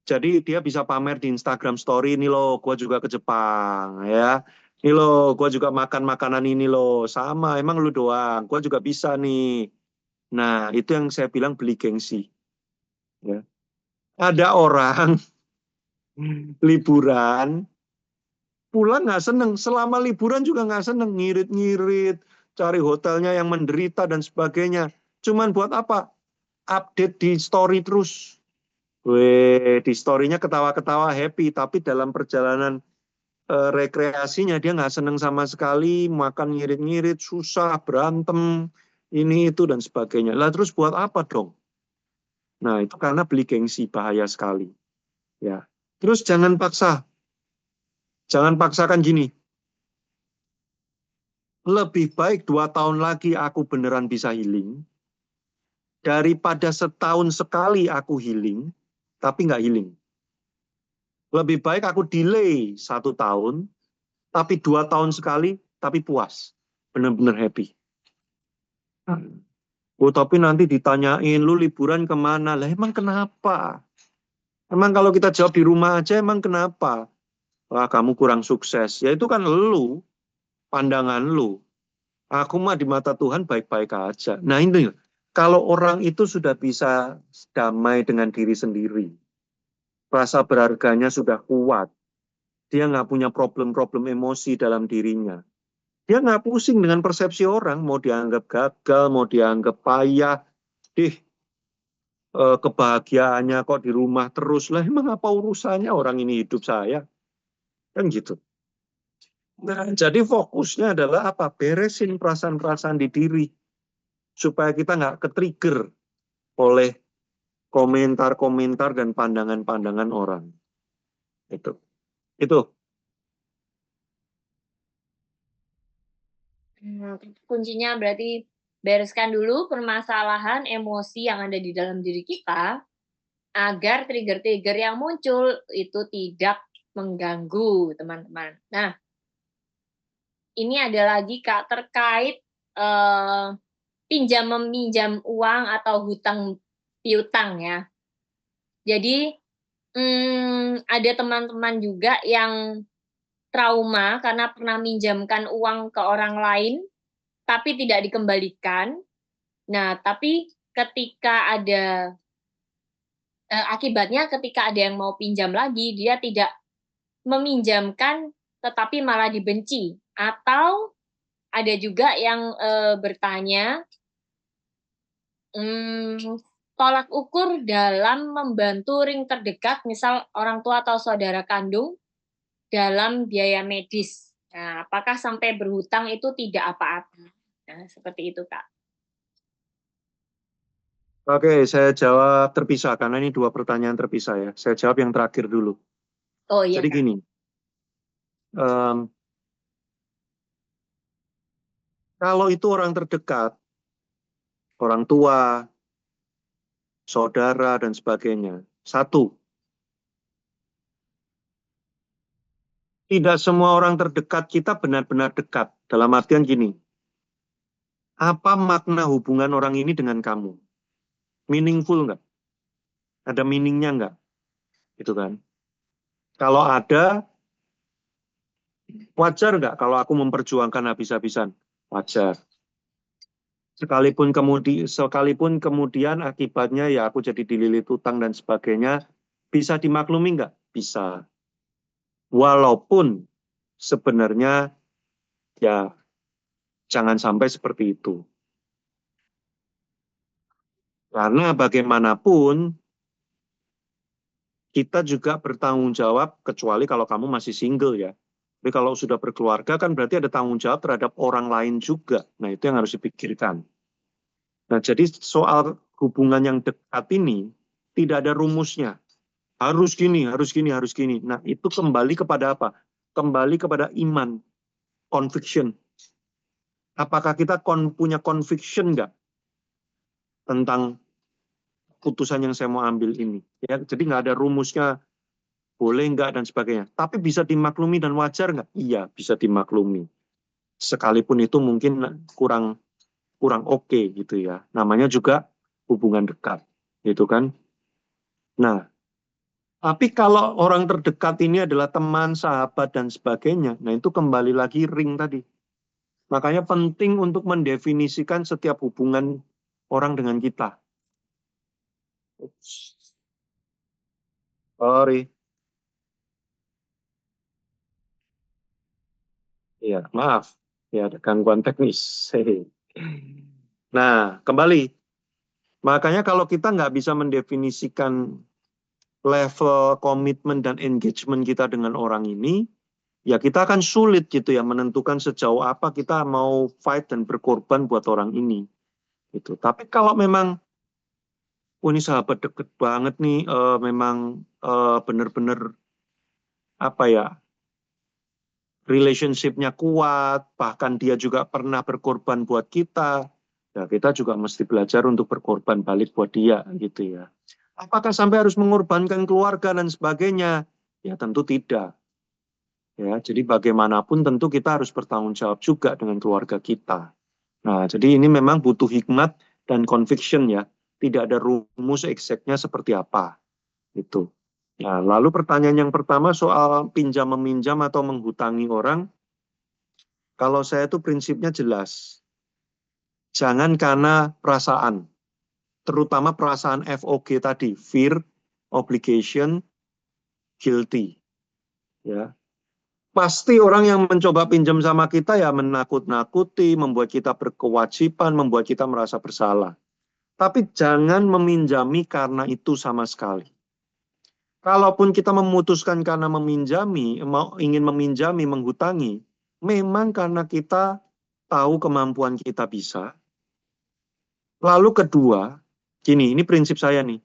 Jadi dia bisa pamer di Instagram Story, ini loh, gue juga ke Jepang, ya. Ini loh, gue juga makan makanan ini loh. Sama, emang lu doang. Gue juga bisa nih. Nah, itu yang saya bilang beli gengsi. Ya. Ada orang liburan, pulang nggak seneng. Selama liburan juga nggak seneng. Ngirit-ngirit, cari hotelnya yang menderita dan sebagainya. Cuman buat apa? Update di story terus. Weh, di story-nya ketawa-ketawa happy, tapi dalam perjalanan rekreasinya dia nggak seneng sama sekali, makan ngirit-ngirit, susah, berantem, ini itu dan sebagainya. Lah terus buat apa dong? Nah, itu karena beli gengsi, bahaya sekali. Ya. Terus jangan paksakan gini. Lebih baik 2 tahun lagi aku beneran bisa healing, daripada setahun sekali aku healing, tapi nggak healing. Lebih baik aku delay 1 tahun, tapi 2 tahun sekali, tapi puas. Bener-bener happy. Oh, tapi nanti ditanyain, lu liburan kemana? Lah emang kenapa? Emang kalau kita jawab di rumah aja, emang kenapa? Wah, kamu kurang sukses. Ya itu kan lu, pandangan lu. Aku mah di mata Tuhan baik-baik aja. Nah ini, kalau orang itu sudah bisa damai dengan diri sendiri, rasa berharganya sudah kuat, dia nggak punya problem-problem emosi dalam dirinya. Dia nggak pusing dengan persepsi orang, mau dianggap gagal, mau dianggap payah, dih, kebahagiaannya kok di rumah terus lah, emang apa urusannya orang ini hidup saya, kan gitu. Nah, jadi fokusnya adalah apa? Beresin perasaan-perasaan di diri supaya kita nggak ke-trigger oleh komentar-komentar dan pandangan-pandangan orang. Itu. Itu. Kuncinya berarti bereskan dulu permasalahan emosi yang ada di dalam diri kita agar trigger-trigger yang muncul itu tidak mengganggu, teman-teman. Nah, ini ada lagi Kak terkait pinjam meminjam uang atau hutang piutang ya. Jadi ada teman-teman juga yang trauma karena pernah minjamkan uang ke orang lain tapi tidak dikembalikan. Nah, tapi ketika ada akibatnya ketika ada yang mau pinjam lagi, dia tidak meminjamkan tetapi malah dibenci. Atau ada juga yang bertanya, tolak ukur dalam membantu ring terdekat, misal orang tua atau saudara kandung dalam biaya medis. Nah, apakah sampai berhutang itu tidak apa-apa? Nah, seperti itu, Kak. Oke, saya jawab terpisah karena ini 2 pertanyaan terpisah ya. Saya jawab yang terakhir dulu. Oh iya, Jadi Kak. gini, kalau itu orang terdekat, orang tua, saudara, dan sebagainya. Satu, tidak semua orang terdekat kita benar-benar dekat. Dalam artian gini, apa makna hubungan orang ini dengan kamu? Meaningful nggak? Ada meaningnya nggak? Itu kan. Kalau ada, wajar nggak kalau aku memperjuangkan habis-habisan? Wajar. Sekalipun kemudian akibatnya ya aku jadi dililit utang dan sebagainya, bisa dimaklumi nggak? Bisa. Walaupun sebenarnya ya jangan sampai seperti itu. Karena bagaimanapun kita juga bertanggung jawab, kecuali kalau kamu masih single ya. Tapi kalau sudah berkeluarga kan berarti ada tanggung jawab terhadap orang lain juga. Nah itu yang harus dipikirkan. Nah jadi soal hubungan yang dekat ini tidak ada rumusnya. Harus gini, harus gini, harus gini. Nah itu kembali kepada apa? Kembali kepada iman, conviction. Apakah kita punya conviction nggak tentang putusan yang saya mau ambil ini? Ya, jadi nggak ada rumusnya, boleh nggak dan sebagainya. Tapi bisa dimaklumi dan wajar nggak? Iya, bisa dimaklumi. Sekalipun itu mungkin kurang kurang oke gitu ya. Namanya juga hubungan dekat, gitu kan. Nah, tapi kalau orang terdekat ini adalah teman, sahabat dan sebagainya, nah itu kembali lagi ring tadi. Makanya penting untuk mendefinisikan setiap hubungan orang dengan kita. Sorry. Ya, maaf. Ya, ada gangguan teknis. Nah, kembali. Makanya kalau kita nggak bisa mendefinisikan level komitmen dan engagement kita dengan orang ini, ya kita akan sulit gitu ya menentukan sejauh apa kita mau fight dan berkorban buat orang ini. Gitu. Tapi kalau memang oh ini sahabat deket banget nih, memang benar-benar apa ya, relationship-nya kuat, bahkan dia juga pernah berkorban buat kita. Ya kita juga mesti belajar untuk berkorban balik buat dia gitu ya. Apakah sampai harus mengorbankan keluarga dan sebagainya? Ya tentu tidak. Ya, jadi bagaimanapun tentu kita harus bertanggung jawab juga dengan keluarga kita. Nah, jadi ini memang butuh hikmat dan conviction ya. Tidak ada rumus eksaknya seperti apa. Itu. Nah, lalu pertanyaan yang pertama soal pinjam meminjam atau menghutangi orang. Kalau saya itu prinsipnya jelas. Jangan karena perasaan. Terutama perasaan FOG tadi. Fear, obligation, guilty. Ya. Pasti orang yang mencoba pinjam sama kita ya menakut-nakuti, membuat kita berkewajiban, membuat kita merasa bersalah. Tapi jangan meminjami karena itu sama sekali. Kalaupun kita memutuskan karena meminjami, ingin meminjami, menghutangi, memang karena kita tahu kemampuan kita bisa. Lalu kedua, gini, ini prinsip saya nih.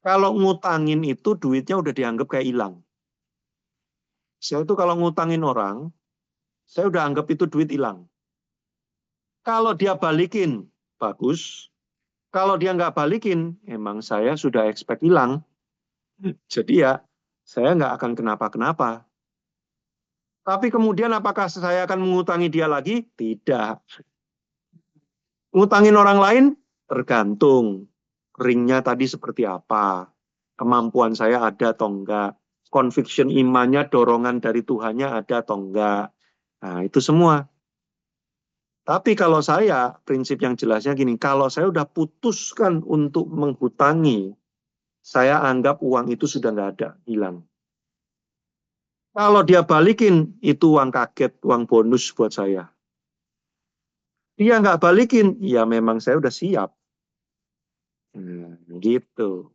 Kalau ngutangin itu duitnya udah dianggap kayak hilang. Saya itu kalau ngutangin orang, saya udah anggap itu duit hilang. Kalau dia balikin, bagus. Kalau dia nggak balikin, emang saya sudah expect hilang. Jadi ya, saya nggak akan kenapa-kenapa. Tapi kemudian apakah saya akan mengutangi dia lagi? Tidak. Ngutangin orang lain? Tergantung. Ringnya tadi seperti apa. Kemampuan saya ada atau enggak. Conviction imannya, dorongan dari Tuhannya ada atau enggak. Nah, itu semua. Tapi kalau saya, prinsip yang jelasnya gini, kalau saya udah putuskan untuk menghutangi, saya anggap uang itu sudah nggak ada, hilang. Kalau dia balikin, itu uang kaget, uang bonus buat saya. Dia nggak balikin, ya memang saya udah siap. Gitu.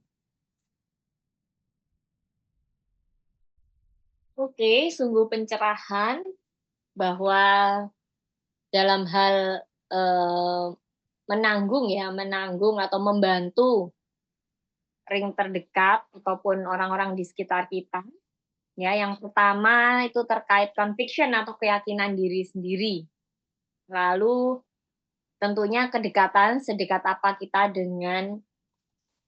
Oke, sungguh pencerahan bahwa dalam hal menanggung atau membantu ring terdekat ataupun orang-orang di sekitar kita. Ya, yang pertama itu terkait conviction atau keyakinan diri sendiri. Lalu tentunya kedekatan, sedekat apa kita dengan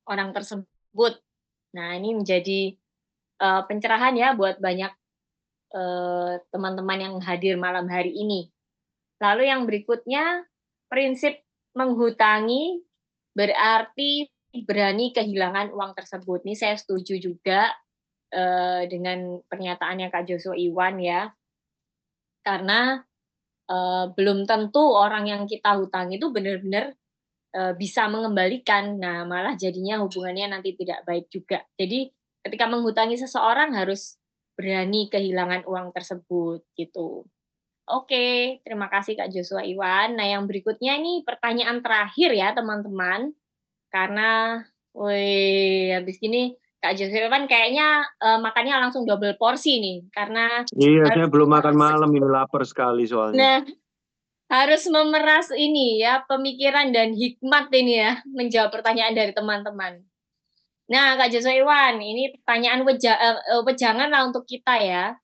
orang tersebut. Nah, ini menjadi pencerahan ya buat banyak teman-teman yang hadir malam hari ini. Lalu yang berikutnya, prinsip menghutangi berarti berani kehilangan uang tersebut. Ini saya setuju juga dengan pernyataannya Kak Joshua Iwan ya. Karena belum tentu orang yang kita hutang itu benar-benar bisa mengembalikan. Nah, malah jadinya hubungannya nanti tidak baik juga. Jadi ketika menghutangi seseorang harus berani kehilangan uang tersebut gitu. Oke, terima kasih Kak Joshua Iwan. Nah, yang berikutnya ini pertanyaan terakhir ya teman-teman. Karena, wih, habis ini Kak Joshua Iwan kayaknya makannya langsung double porsi nih. Karena Iya, saya harus, belum makan malam, ini lapar sekali soalnya. nah, harus memeras ini ya pemikiran dan hikmat ini ya menjawab pertanyaan dari teman-teman. Nah, Kak Joshua Iwan, ini pertanyaan wejangan lah untuk kita ya.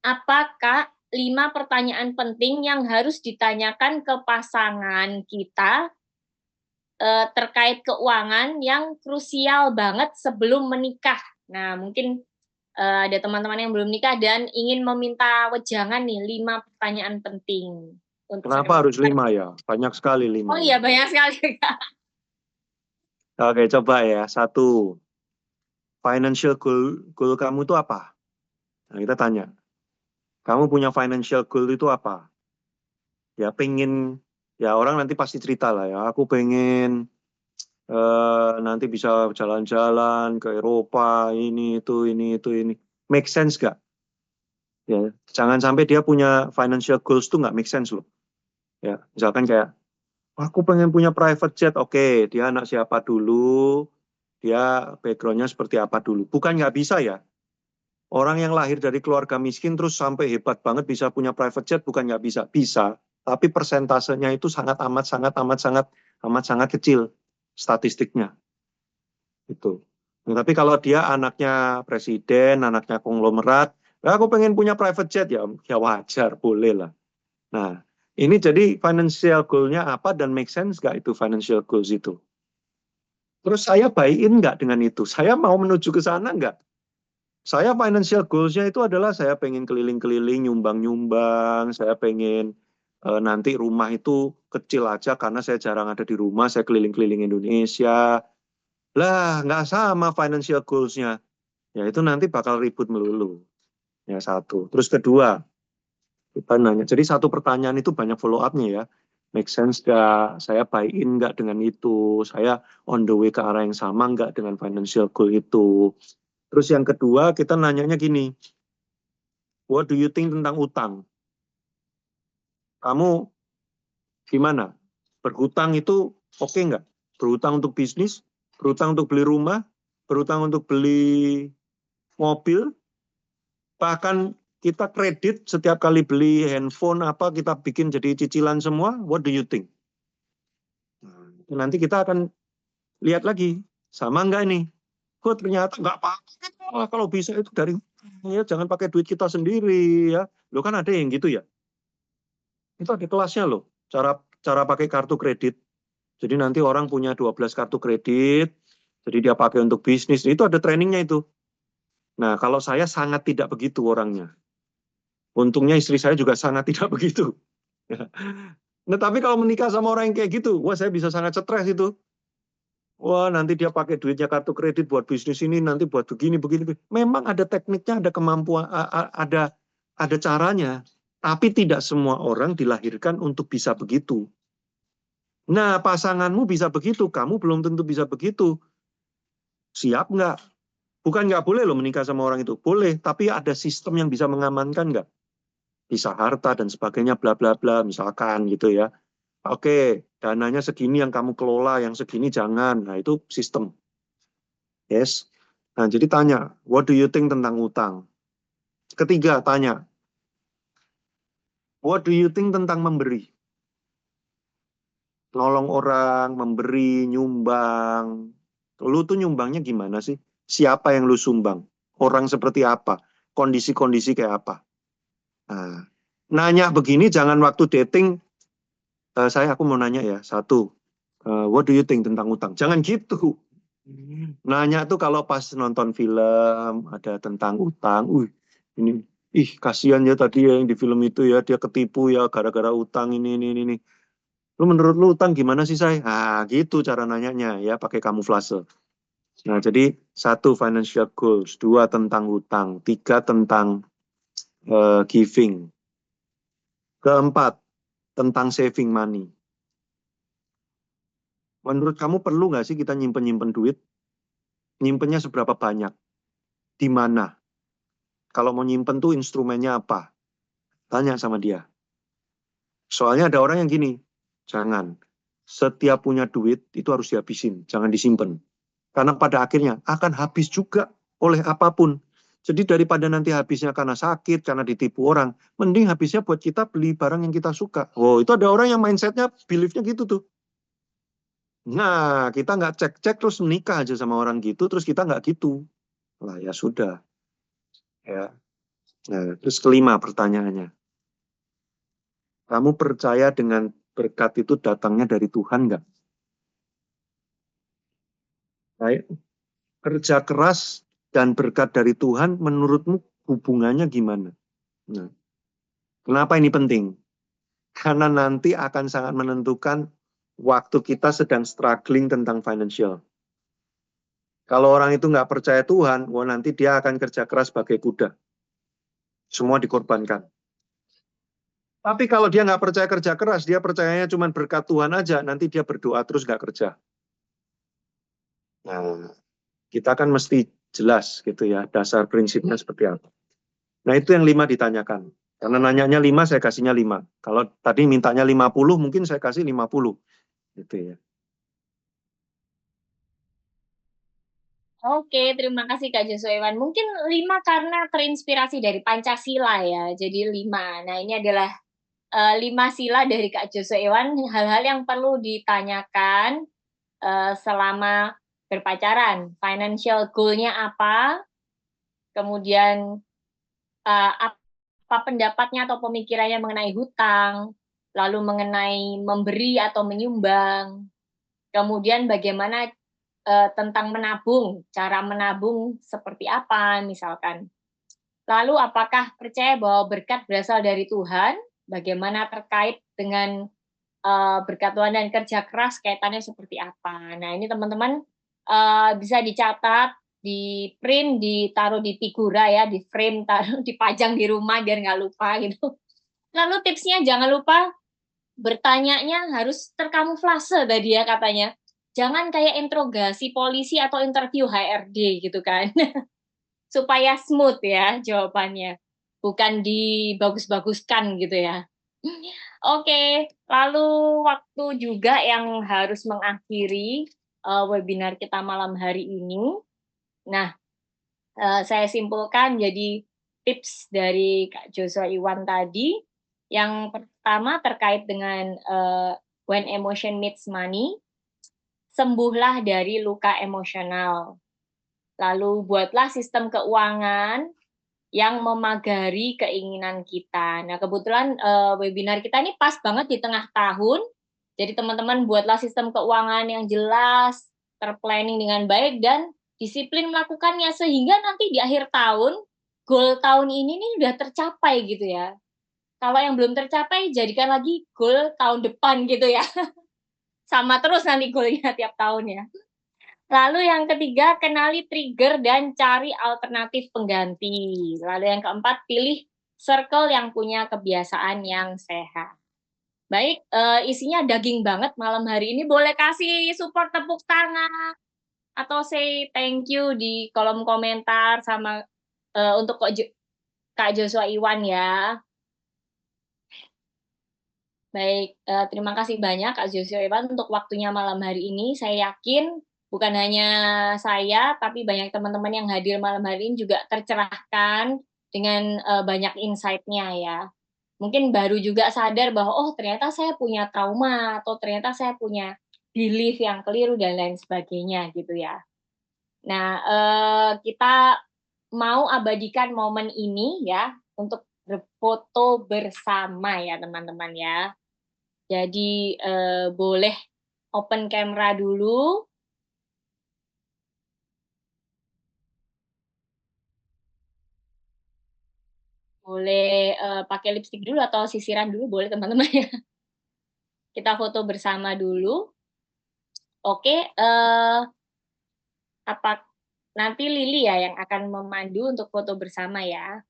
Apakah 5 pertanyaan penting yang harus ditanyakan ke pasangan kita terkait keuangan yang krusial banget sebelum menikah? Nah, mungkin ada teman-teman yang belum nikah dan ingin meminta wejangan nih 5 pertanyaan penting untuk Kenapa harus 5 ya? Banyak sekali 5 Oh ini. iya, banyak sekali, Kak. Oke, coba ya. 1, financial goal kamu itu apa? Nah, kita tanya. Kamu punya financial goal itu apa? Ya pengen, ya orang nanti pasti cerita lah ya. Aku pengen nanti bisa jalan-jalan ke Eropa, ini, itu, ini, itu, ini. Make sense gak? Ya, jangan sampai dia punya financial goals tuh nggak make sense loh. Ya, misalkan kayak, aku pengen punya private jet, oke, dia anak siapa dulu, dia backgroundnya seperti apa dulu. Bukan nggak bisa ya. Orang yang lahir dari keluarga miskin terus sampai hebat banget bisa punya private jet, bukan nggak bisa. Bisa, tapi persentasenya itu sangat amat, sangat amat, sangat amat, sangat kecil. statistiknya. Itu. Nah, tapi kalau dia anaknya presiden, anaknya konglomerat, aku pengen punya private jet ya, ya wajar, boleh lah. Nah, ini jadi financial goal-nya apa dan make sense nggak itu financial goals itu? Terus saya buy-in nggak dengan itu? Saya mau menuju ke sana nggak? Saya financial goals-nya itu adalah saya pengen keliling-keliling, nyumbang-nyumbang, saya pengen nanti rumah itu kecil aja karena saya jarang ada di rumah, saya keliling-keliling Indonesia. Lah, nggak sama financial goals-nya. Ya itu nanti bakal ribut melulu. Ya satu. Terus kedua, kita nanya. Jadi satu pertanyaan itu banyak follow up-nya ya. Make sense nggak? Saya buy-in nggak dengan itu? Saya on the way ke arah yang sama nggak dengan financial goal itu? Terus yang kedua, kita nanyanya gini. What do you think tentang utang? Kamu gimana? Berhutang itu oke nggak? Berhutang untuk bisnis? Berhutang untuk beli rumah? Berhutang untuk beli mobil? Bahkan kita kredit setiap kali beli handphone apa kita bikin jadi cicilan semua. What do you think? Nanti kita akan lihat lagi sama nggak nih? Oh ternyata nggak apa-apa. Kalau bisa itu dari ya jangan pakai duit kita sendiri ya. Lo kan ada yang gitu ya. Itu ada kelasnya loh. Cara cara pakai kartu kredit. Jadi nanti orang punya 12 kartu kredit. Jadi dia pakai untuk bisnis. Itu ada trainingnya itu. Nah kalau saya sangat tidak begitu orangnya. Untungnya istri saya juga sangat tidak begitu. Nah, tapi kalau menikah sama orang yang kayak gitu, wah saya bisa sangat stres itu. Wah, nanti dia pakai duitnya kartu kredit buat bisnis ini, nanti buat begini, begini. Memang ada tekniknya, ada kemampuan, ada caranya. Tapi tidak semua orang dilahirkan untuk bisa begitu. Nah, pasanganmu bisa begitu, kamu belum tentu bisa begitu. Siap nggak? Bukan nggak boleh loh menikah sama orang itu. Boleh, tapi ada sistem yang bisa mengamankan nggak? Bisa harta dan sebagainya, bla bla bla, misalkan gitu ya. Oke, dananya segini yang kamu kelola, yang segini jangan. Nah, itu sistem. Yes. Nah, jadi tanya, what do you think tentang utang? Ketiga, tanya, what do you think tentang memberi? Nolong orang, memberi, nyumbang. Lu tuh nyumbangnya gimana sih? Siapa yang lu sumbang? Orang seperti apa? Kondisi-kondisi kayak apa? Nah, nanya begini jangan waktu dating, aku mau nanya ya, satu, what do you think tentang utang? Jangan gitu. Nanya tuh kalau pas nonton film ada tentang utang, ini, ih kasihan ya tadi ya yang di film itu ya dia ketipu ya gara-gara utang ini. Lu menurut lu utang gimana sih say? Ah gitu cara nanyanya ya pakai kamuflase. Nah jadi satu financial goals, dua tentang utang, tiga tentang giving, keempat tentang saving money. Menurut kamu perlu nggak sih kita nyimpen-nyimpen duit? Nyimpennya seberapa banyak? Di mana? Kalau mau nyimpen tuh instrumennya apa? Tanya sama dia. Soalnya ada orang yang gini, jangan. Setiap punya duit itu harus dihabisin, jangan disimpan. Karena pada akhirnya akan habis juga oleh apapun. Jadi daripada nanti habisnya karena sakit, karena ditipu orang, mending habisnya buat kita beli barang yang kita suka. Oh, itu ada orang yang mindsetnya, beliefnya gitu tuh. Nah, kita nggak cek-cek terus menikah aja sama orang gitu, terus kita nggak gitu. Lah ya sudah. Ya. Nah, terus kelima pertanyaannya. Kamu percaya dengan berkat itu datangnya dari Tuhan nggak? Baik. Kerja keras dan berkat dari Tuhan menurutmu hubungannya gimana? Nah, kenapa ini penting? Karena nanti akan sangat menentukan waktu kita sedang struggling tentang financial. Kalau orang itu nggak percaya Tuhan, wah nanti dia akan kerja keras sebagai kuda. Semua dikorbankan. Tapi kalau dia nggak percaya kerja keras, dia percayanya cuma berkat Tuhan aja, nanti dia berdoa terus nggak kerja. Nah, kita kan mesti jelas gitu ya, dasar prinsipnya seperti apa. Nah, itu yang 5 ditanyakan. Karena nanyanya 5, saya kasihnya 5. Kalau tadi mintanya 50, mungkin saya kasih 50. Gitu ya. Oke, terima kasih Kak Joshua. Mungkin 5 karena terinspirasi dari Pancasila ya, jadi 5. Nah, ini adalah 5 sila dari Kak Joshua, hal-hal yang perlu ditanyakan selama berpacaran, financial goal-nya apa, kemudian apa pendapatnya atau pemikirannya mengenai hutang, lalu mengenai memberi atau menyumbang, kemudian bagaimana tentang menabung, cara menabung seperti apa misalkan. Lalu apakah percaya bahwa berkat berasal dari Tuhan, bagaimana terkait dengan berkat Tuhan dan kerja keras kaitannya seperti apa. Nah ini teman-teman bisa dicatat, di-print, ditaruh di figura ya, di-frame, taruh dipajang di rumah biar nggak lupa gitu. Lalu tipsnya jangan lupa bertanyanya harus terkamuflase tadi ya katanya. Jangan kayak interogasi polisi atau interview HRD gitu kan. Supaya smooth ya jawabannya, bukan dibagus-baguskan gitu ya. Oke, lalu waktu juga yang harus mengakhiri, webinar kita malam hari ini. Nah, saya simpulkan jadi tips dari Kak Joshua Iwan tadi, yang pertama terkait dengan, when emotion meets money, sembuhlah dari luka emosional. Lalu buatlah sistem keuangan yang memagari keinginan kita. Nah, kebetulan, webinar kita ini pas banget di tengah tahun, jadi teman-teman buatlah sistem keuangan yang jelas, terplanning dengan baik, dan disiplin melakukannya, sehingga nanti di akhir tahun, goal tahun ini nih udah tercapai gitu ya. Kalau yang belum tercapai, jadikan lagi goal tahun depan gitu ya. Sama terus nanti goal-nya tiap tahun ya. Lalu yang ketiga, kenali trigger dan cari alternatif pengganti. Lalu yang keempat, pilih circle yang punya kebiasaan yang sehat. Baik, isinya daging banget malam hari ini. Boleh kasih support tepuk tangan atau say thank you di kolom komentar sama untuk Kak Joshua Iwan ya. Baik, terima kasih banyak Kak Joshua Iwan untuk waktunya malam hari ini. Saya yakin bukan hanya saya, tapi banyak teman-teman yang hadir malam hari ini juga tercerahkan dengan banyak insight-nya ya. Mungkin baru juga sadar bahwa, oh ternyata saya punya trauma, atau ternyata saya punya belief yang keliru dan lain sebagainya gitu ya. Nah, kita mau abadikan momen ini ya untuk berfoto bersama ya teman-teman ya. Jadi, boleh open camera dulu. Boleh, pakai lipstik dulu atau sisiran dulu boleh teman-teman ya. Kita foto bersama dulu. Oke, apa nanti Lili ya yang akan memandu untuk foto bersama ya.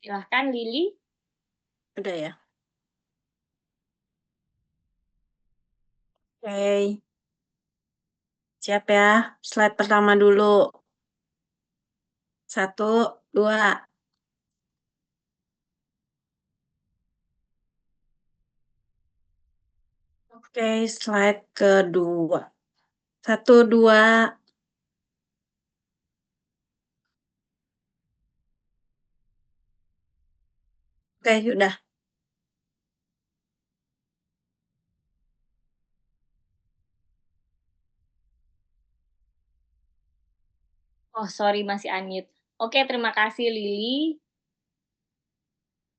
Silahkan Lili. Udah ya? Oke. Siap ya? Slide pertama dulu. 1, 2. Oke, slide kedua. 1, 2. Oke, udah. Oh sorry masih unmute. Oke terima kasih Lili.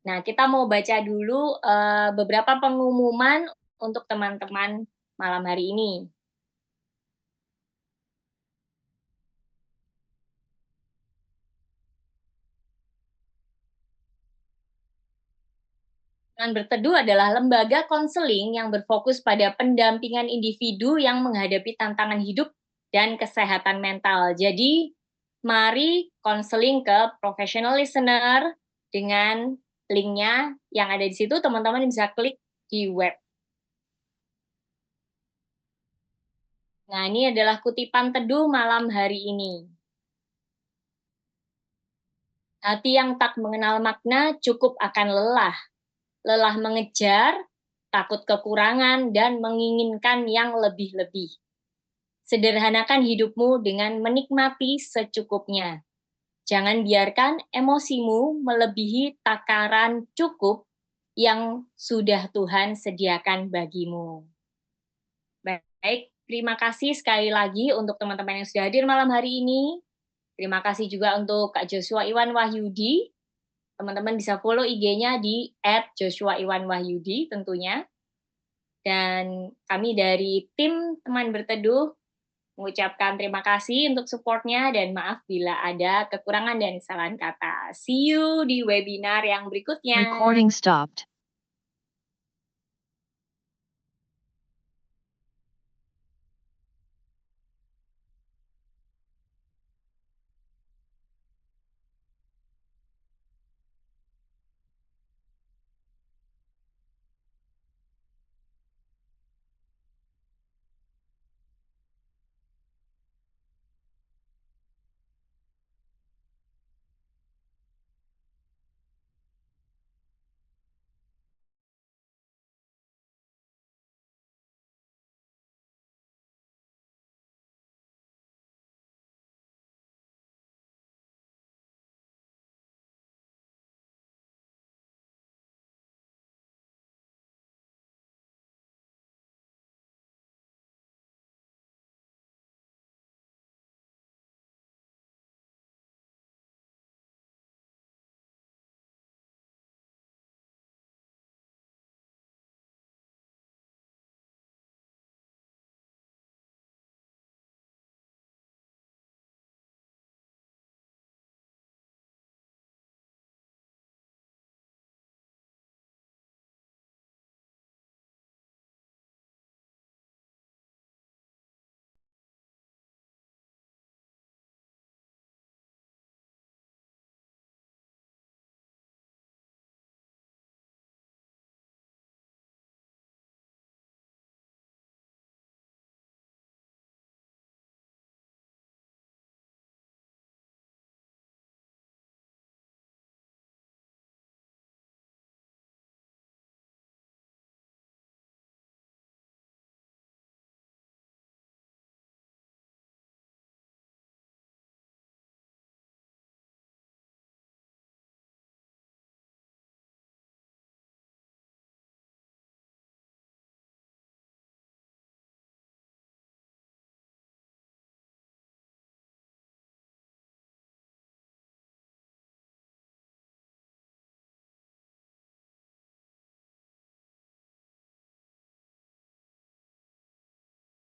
Nah kita mau baca dulu, beberapa pengumuman untuk teman-teman malam hari ini. Teman Berteduh adalah lembaga konseling yang berfokus pada pendampingan individu yang menghadapi tantangan hidup dan kesehatan mental. Jadi, mari konseling ke professional listener dengan linknya yang ada di situ, teman-teman bisa klik di web. Nah, ini adalah kutipan teduh malam hari ini. Hati yang tak mengenal makna cukup akan lelah. Lelah mengejar, takut kekurangan, dan menginginkan yang lebih-lebih. Sederhanakan hidupmu dengan menikmati secukupnya. Jangan biarkan emosimu melebihi takaran cukup yang sudah Tuhan sediakan bagimu. Baik, terima kasih sekali lagi untuk teman-teman yang sudah hadir malam hari ini. Terima kasih juga untuk Kak Joshua Iwan Wahyudi. Teman-teman bisa follow IG-nya di @joshuaiwanwahyudi tentunya. Dan kami dari tim Teman Berteduh mengucapkan terima kasih untuk support-nya dan maaf bila ada kekurangan dan kesalahan kata. See you di webinar yang berikutnya. Recording stopped.